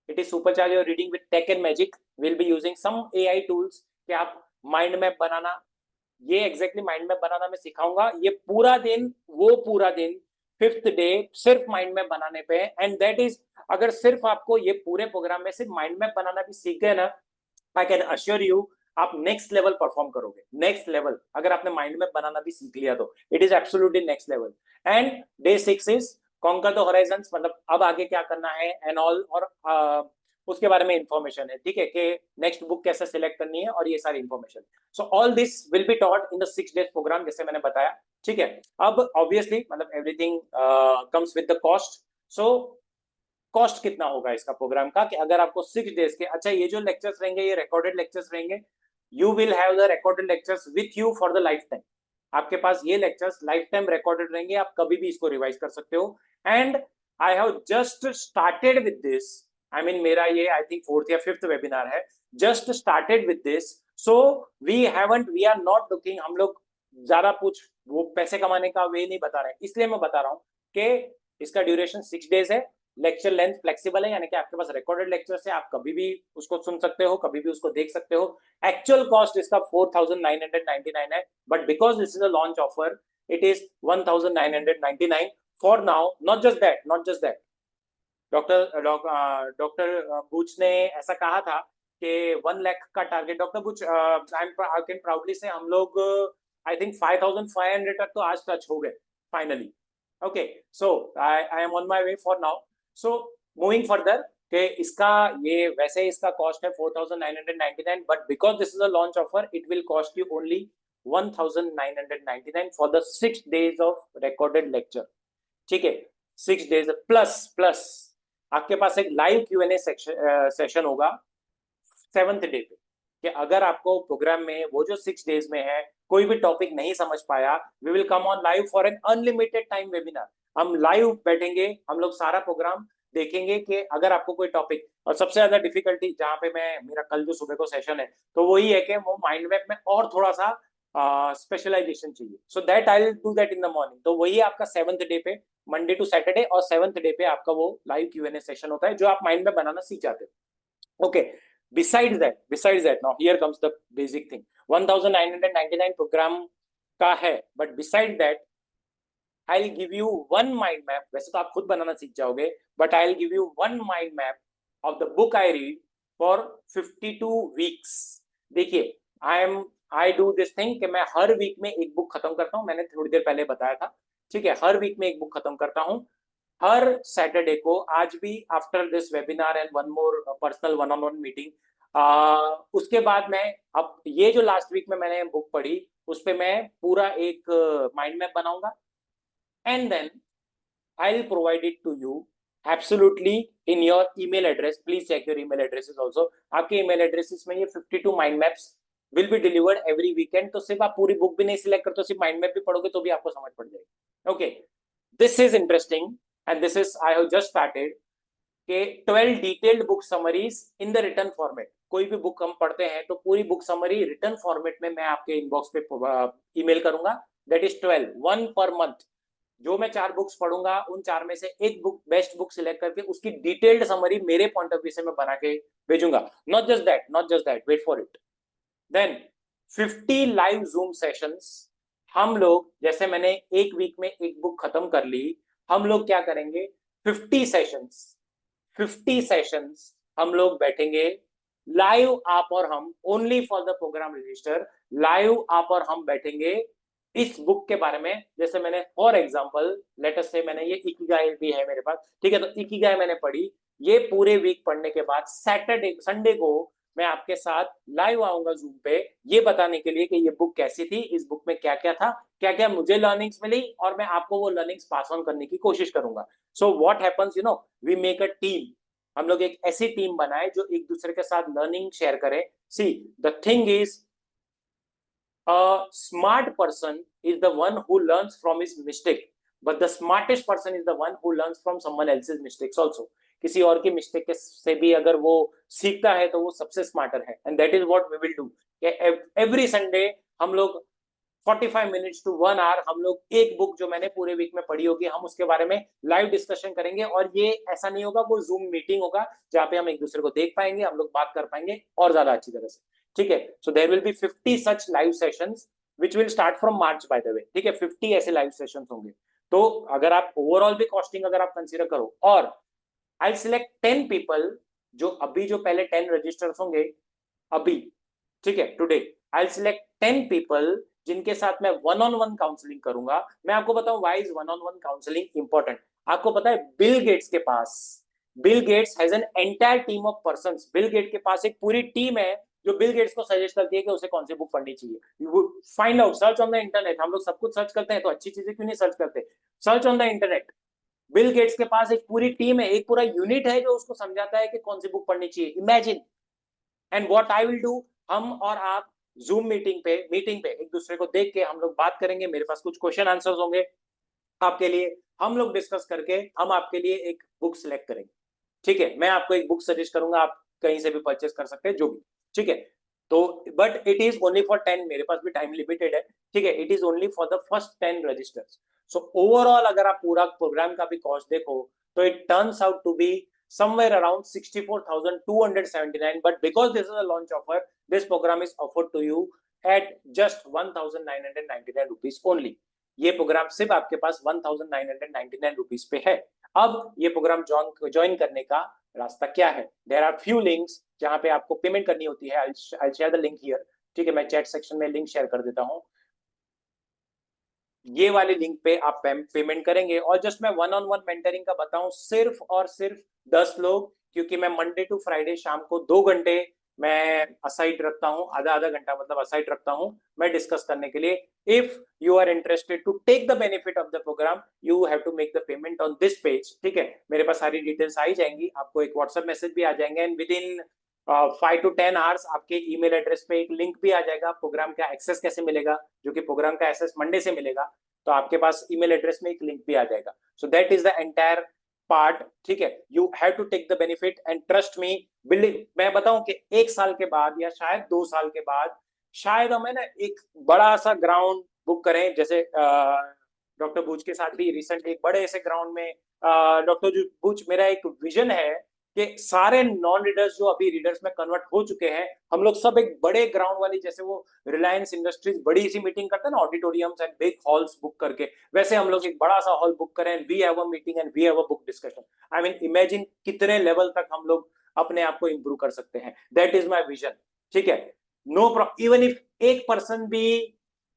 Speaker 1: it is supercharge your reading with tech and magic, will be using some AI tools, कि आप माइंड मैप बनाना, ये एग्जैक्टली माइंड मैप बनाना मैं सिखाऊंगा। ये पूरा दिन, वो पूरा दिन 5th डे सिर्फ माइंड मैप बनाने पे, एंड दैट इज, अगर सिर्फ आपको ये पूरे प्रोग्राम में सिर्फ माइंड मैप बनाना भी सीख गए ना, आई कैन अश्योर यू आप नेक्स्ट लेवल परफॉर्म करोगे, नेक्स्ट लेवल, अगर आपने माइंड मैप बनाना भी सीख लिया तो it is absolutely next level. And day 6 is conquer the Horizons, मतलब अब आगे क्या करना है एंड ऑल, और उसके बारे में इंफॉर्मेशन है, ठीक है, कि नेक्स्ट बुक कैसे सिलेक्ट करनी है और ये सारी information. So all this will be taught in the 6 days programme, जैसे मैंने बताया, ठीक है। अब ऑब्वियसली मतलब everything comes with the cost. So cost कितना होगा इसका प्रोग्राम का, कि अगर आपको 6 डेज के, अच्छा ये जो लेक्चर्स रहेंगे ये रिकॉर्डेड लेक्चर्स रहेंगे, you will have the recorded lectures with you for the life time, आपके पास ये लेक्चर्स लाइफ टाइम रिकॉर्डेड रहेंगे, आप कभी भी इसको रिवाइज कर सकते हो। And I have just started with this, I mean मेरा ये आई थिंक 4th या 5th वेबिनार है, just started with this, so we are not looking, हम लोग ज्यादा पूछ, वो पैसे कमाने का वे नहीं बता रहे हैं, इसलिए मैं बता रहा हूँ कि इसका ड्यूरेशन 6 डेज है, लेक्चर लेंथ फ्लेक्सिबल है, यानी कि आपके पास रिकॉर्डेड लेक्चर से आप कभी भी उसको सुन सकते हो, कभी भी उसको देख सकते हो। एक्चुअल कॉस्ट इसका 4,999 है, but because this is a launch offer it is 1,999 for now. Not just that, not just that, doctor बूच ने ऐसा कहा था कि 1 लाख का टारगेट, डॉक्टर बूच आई कैन प्राउडली से हम लोग आई थिंक 5,500 तक तो आज टच हो गए finally. Okay, so I am on my way for now. So moving further, कि इसका ये वैसे इसका कॉस्ट है 4,999, but because this is a launch offer it will cost you only 1,999 for the 6 days of recorded lecture. ठीक है, 6 days plus plus आपके पास एक लाइव Q&A सेशन होगा 7th डे पे, कि अगर आपको प्रोग्राम में वो जो 6 days में है कोई भी टॉपिक नहीं समझ पाया, we will come on live for an unlimited time webinar. हम लाइव बैठेंगे, हम लोग सारा प्रोग्राम देखेंगे कि अगर आपको कोई टॉपिक, और सबसे ज्यादा डिफिकल्टी जहां पे मैं, मेरा कल जो सुबह को सेशन है तो वही है कि वो माइंड मैप में और थोड़ा सा स्पेशलाइजेशन चाहिए, so that I will do that in the morning. तो वही आपका 7th डे पे, मंडे टू सैटरडे, और 7th डे पे आपका वो लाइव Q&A सेशन होता है जो आप माइंड में बनाना सीख जाते हो। Okay, besides that now here comes the basic thing, 1,999 programme का है, but beside that I'll give you one mind map, वैसे तो आप खुद बनाना सीख जाओगे, but I'll give you one mind map of the book I read for 52 weeks। देखिए, I do this thing कि मैं हर वीक में एक बुक खत्म करता हूँ, मैंने थोड़ी देर पहले बताया था। ठीक है, हर वीक में एक बुक खत्म करता हूँ, हर सैटरडे को। आज भी after this webinar and one more personal one on one meeting, उसके बाद मैं, अब ये जो लास्ट वीक में मैंने बुक पढ़ी उस पे मैं पूरा एक माइंड मैप बनाऊंगा, and then I'll provide it to you absolutely in your email address। Please check your email addresses also। आपके email addresses में ये 52 mind maps will be delivered every weekend। तो सिर्फ आप पूरी बुक भी नहीं सिलेक्ट करते, सिर्फ माइंड मैप भी पढ़ोगे तो भी आपको समझ पड़ जाएगी। Okay, this is interesting and this is I have just started के 12 detailed book summaries in the return format. कोई भी बुक हम पढ़ते हैं तो पूरी बुक समरी रिटर्न फॉर्मेट में मैं आपके इनबॉक्स पे ईमेल करूंगा। That is 12, 1 per month. जो मैं 4 बुक्स पढ़ूंगा उन 4 में से एक बुक, बेस्ट बुक सिलेक्ट करके उसकी डिटेल्ड समरी मेरे पॉइंट ऑफ व्यू से मैं बना के भेजूंगा। Not just that, wait for it, then 50 live zoom sessions. हम लोग, जैसे मैंने एक वीक में एक बुक खत्म कर ली, हम लोग क्या करेंगे, 50 सेशंस हम लोग बैठेंगे लाइव, आप और हम, only for the program register. Live आप और हम बैठेंगे इस बुक के बारे में। जैसे मैंने फॉर एग्जांपल लेट अस से मैंने ये इकिगाई भी है मेरे पास, ठीक है, तो इकिगाई मैंने पढ़ी, ये पूरे वीक पढ़ने के बाद सैटरडे संडे को मैं आपके साथ लाइव आऊंगा जूम पे, ये बताने के लिए कि ये बुक कैसी थी, इस बुक में क्या क्या था, क्या क्या मुझे लर्निंग्स मिली, और मैं आपको वो लर्निंग्स पास ऑन करने की कोशिश करूंगा। So what happens, you know, we make a team. हम लोग एक ऐसी टीम बनाए जो एक दूसरे के साथ लर्निंग शेयर करे। See the thing is, a smart person is the one who learns from his mistake, but the smartest person is the one who learns from someone else's mistakes also। किसी और की mistake से भी अगर वो सीखता है तो वो सबसे स्मार्टर है, and that is what we will do. Every Sunday हम लोग 45 मिनट्स टू 1 आवर हम लोग एक बुक जो मैंने पूरे वीक में पढ़ी होगी हम उसके बारे में लाइव डिस्कशन करेंगे। और ये ऐसा नहीं होगा कोई जूम मीटिंग होगा जहाँ पे हम एक दूसरे को देख पाएंगे, हम लोग बात कर पाएंगे और ज्यादा अच्छी तरह से। ठीक है, so there will be 50 such live sessions which will start from March by the way. ठीक है, 50 ऐसे लाइव सेशंस होंगे। तो अगर आप ओवरऑल भी कॉस्टिंग अगर आप कंसीडर करो, और आई सिलेक्ट 10 पीपल, जो अभी जो पहले 10 रजिस्टर्स होंगे अभी, ठीक है, टुडे आई सिलेक्ट 10 पीपल जिनके साथ मैं वन ऑन वन काउंसलिंग करूंगा। मैं आपको बताऊं why is one on one counselling important. आपको पता है बिल गेट्स के पास, Bill Gates has an entire team of persons. Bill Gate के पास एक पूरी टीम है जो बिल गेट्स को सजेस्ट करती है कि उसे कौन सी बुक पढ़नी चाहिए। You find out, search on the internet. हम लोग सब कुछ सर्च करते हैं तो अच्छी चीजें क्यों नहीं सर्च करते, search on the internet. Bill Gates के पास एक पूरी टीम है, एक पूरा यूनिट है जो उसको समझाता है कि कौन सी बुक पढ़नी चाहिए। Imagine, and what I will do, हम और आप जूम मीटिंग पे एक दूसरे को देख के हम लोग बात करेंगे। मेरे पास कुछ क्वेश्चन आंसर्स होंगे आपके लिए, हम लोग डिस्कस करके हम आपके लिए एक बुक सिलेक्ट करेंगे। ठीक है, मैं आपको एक बुक सजेस्ट करूंगा, आप कहीं से भी परचेस कर सकते हैं जो भी। ठीक है, तो but it is only for 10, मेरे पास भी टाइम लिमिटेड है, ठीक है, it is only for the first 10 registers. So overall अगर आप पूरा प्रोग्राम का भी कॉस्ट देखो तो it turns out to be somewhere around 64,279, but because this is a launch offer, this program is offered to you at just 1,999 rupees only. ये programme सिर्फ आपके पास 1,999 रुपीज पे है। अब ये प्रोग्राम ज्वाइन करने का रास्ता क्या है? देयर आर फ्यू लिंक्स जहां पे आपको पेमेंट करनी होती है। I share the link here, ठीक है, मैं चैट सेक्शन में लिंक शेयर कर देता हूं। ये वाले लिंक पे आप पेमेंट करेंगे और जस्ट मैं 1-on-1 मेंटरिंग का बताऊं, सिर्फ और सिर्फ 10 लोग, क्योंकि मैं मंडे टू फ्राइडे शाम को 2 घंटे मैं असाइड रखता हूं, आधा आधा घंटा मतलब असाइड रखता हूं मैं डिस्कस करने के लिए। If you are interested to take the benefit of the program, you have to make the payment on this page, ठीक है। मेरे पास सारी डिटेल्स आ ही जाएंगी, आपको एक व्हाट्सएप मैसेज भी आ जाएंगे and with in 5 to 10 hours आपके ईमेल एड्रेस पे एक लिंक भी आ जाएगा। प्रोग्राम का एक्सेस कैसे मिलेगा, जो कि प्रोग्राम का एक्सेस मंडे से मिलेगा, तो आपके पास ईमेल एड्रेस में एक लिंक भी आ जाएगा। So that is the entire part, ठीक है। You have to take the benefit and trust me, believe, मैं बताऊं कि 1 साल के बाद या शायद 2 साल के बाद शायद हमें ना एक बड़ा सा ग्राउंड बुक करें, जैसे डॉक्टर बूच के साथ भी रिसेंटली एक बड़े ऐसे ग्राउंड में डॉक्टर बूच, मेरा एक विजन है कि सारे नॉन रीडर्स जो अभी रीडर्स में कन्वर्ट हो चुके हैं, हम लोग सब एक बड़े ग्राउंड वाली, जैसे वो रिलायंस इंडस्ट्रीज बड़ी सी मीटिंग करते हैं ना, auditoriums and big halls book करके, वैसे हम लोग एक बड़ा सा हॉल बुक करें, we have a meeting and we have a book discussion. I mean imagine कितने लेवल तक हम लोग अपने आप को इंप्रूव कर सकते हैं। दैट इज माई विजन, ठीक है। नो प्रॉब्लम, इवन इफ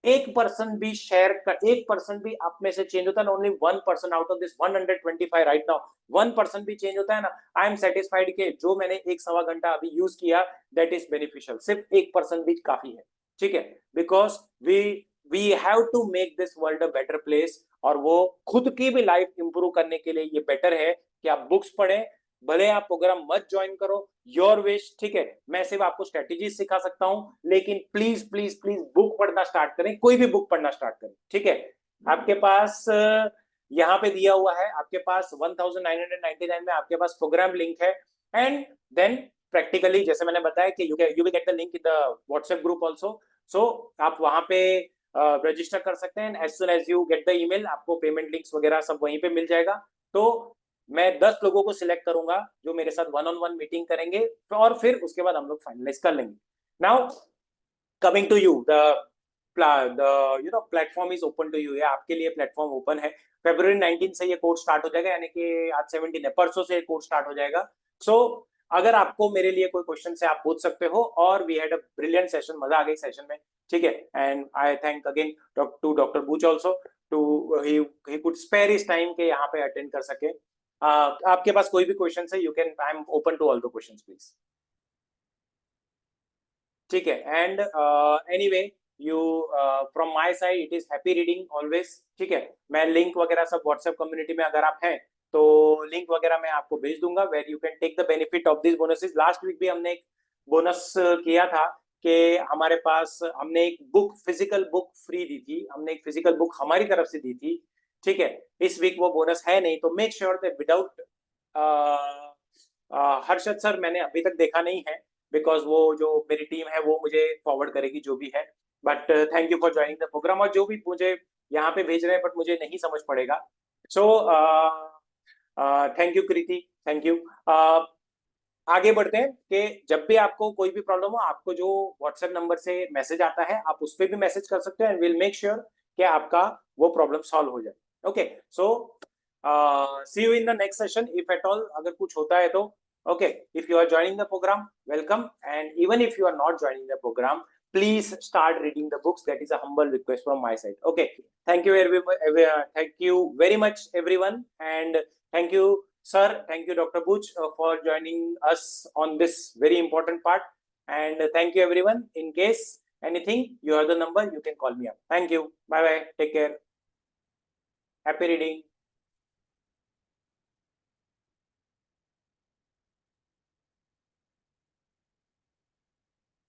Speaker 1: 1% भी शेयर कर, 1% भी आप में से चेंज होता है ना, only 1% out of this 125 right now, 1% भी चेंज होता है ना, आई एम सेटिस्फाइड के जो मैंने 1-1.25 घंटा अभी यूज किया, दैट इज बेनिफिशियल। सिर्फ 1% भी काफी है, ठीक है, because we have to make this world a better place. और वो खुद की भी लाइफ इंप्रूव करने के लिए ये बेटर है कि आप बुक्स पढ़ें, भले आप प्रोग्राम मत ज्वाइन करो, योर विश, ठीक है। मैं सिर्फ आपको स्ट्रेटेजी सिखा सकता हूं, लेकिन प्लीज प्लीज प्लीज बुक पढ़ना स्टार्ट करें, कोई भी बुक पढ़ना स्टार्ट करें, ठीक है। आपके पास यहाँ पे दिया हुआ है, आपके पास 1999 में आपके पास प्रोग्राम लिंक है, एंड देन प्रैक्टिकली जैसे मैंने बताया कि you will get the link in the WhatsApp group also. So आप वहां पे रजिस्टर कर सकते हैं, as soon as you get the email आपको पेमेंट लिंक्स वगैरह सब वहीं पे मिल जाएगा। तो मैं 10 लोगों को सिलेक्ट करूंगा जो मेरे साथ 1-on-1 मीटिंग करेंगे, और फिर उसके बाद हम लोग फाइनलाइज कर लेंगे। Now coming to you, the platform is open to you, आपके लिए प्लेटफॉर्म ओपन है। February 19 से ये कोर्स स्टार्ट हो जाएगा, यानी कि आज 17 है, परसों से कोर्स स्टार्ट हो जाएगा। सो अगर आपको मेरे लिए कोई क्वेश्चन है आप पूछ सकते हो, और we had a brilliant session, मजा आ गई सेशन में, ठीक है। And I thank again to doctor बूच also to he could spare his time के यहाँ पे अटेंड कर सके। आपके पास कोई भी क्वेश्चन है, you can, I am open to all the questions please, ठीक है। And anyway you from my side it is happy reading always, ठीक है। मैं लिंक वगैरह सब व्हाट्सएप कम्युनिटी में अगर आप हैं तो लिंक वगैरह मैं आपको भेज दूंगा, where you can take the benefit of this bonuses. Last week भी हमने एक बोनस किया था कि हमारे पास, हमने एक बुक, फिजिकल बुक फ्री दी थी, हमने एक फिजिकल बुक हमारी तरफ से दी थी, ठीक है। इस वीक वो बोनस है नहीं, तो make sure that without Harshad sir मैंने अभी तक देखा नहीं है, बिकॉज वो जो मेरी टीम है वो मुझे फॉरवर्ड करेगी जो भी है। But thank you for joining the program, और जो भी मुझे यहाँ पे भेज रहे हैं बट मुझे नहीं समझ पड़ेगा। So thank you Kriti, thank you. आगे बढ़ते हैं कि जब भी आपको कोई भी प्रॉब्लम हो, आपको जो व्हाट्सएप नंबर से मैसेज आता है आप उस पर भी मैसेज कर सकते हो, एंड विल मेक श्योर कि आपका वो प्रॉब्लम सॉल्व हो जाए। Okay, so see you in the next session if at all, अगर कुछ होता है तो। Okay, if you are joining the program, welcome, and even if you are not joining the program, please start reading the books. That is a humble request from my side. Okay, thank you thank you very much everyone, and thank you sir, thank you Dr. Booch for joining us on this very important part, and thank you everyone. In case anything, you have the number, you can call me up. Thank you, bye bye, take care, happy reading.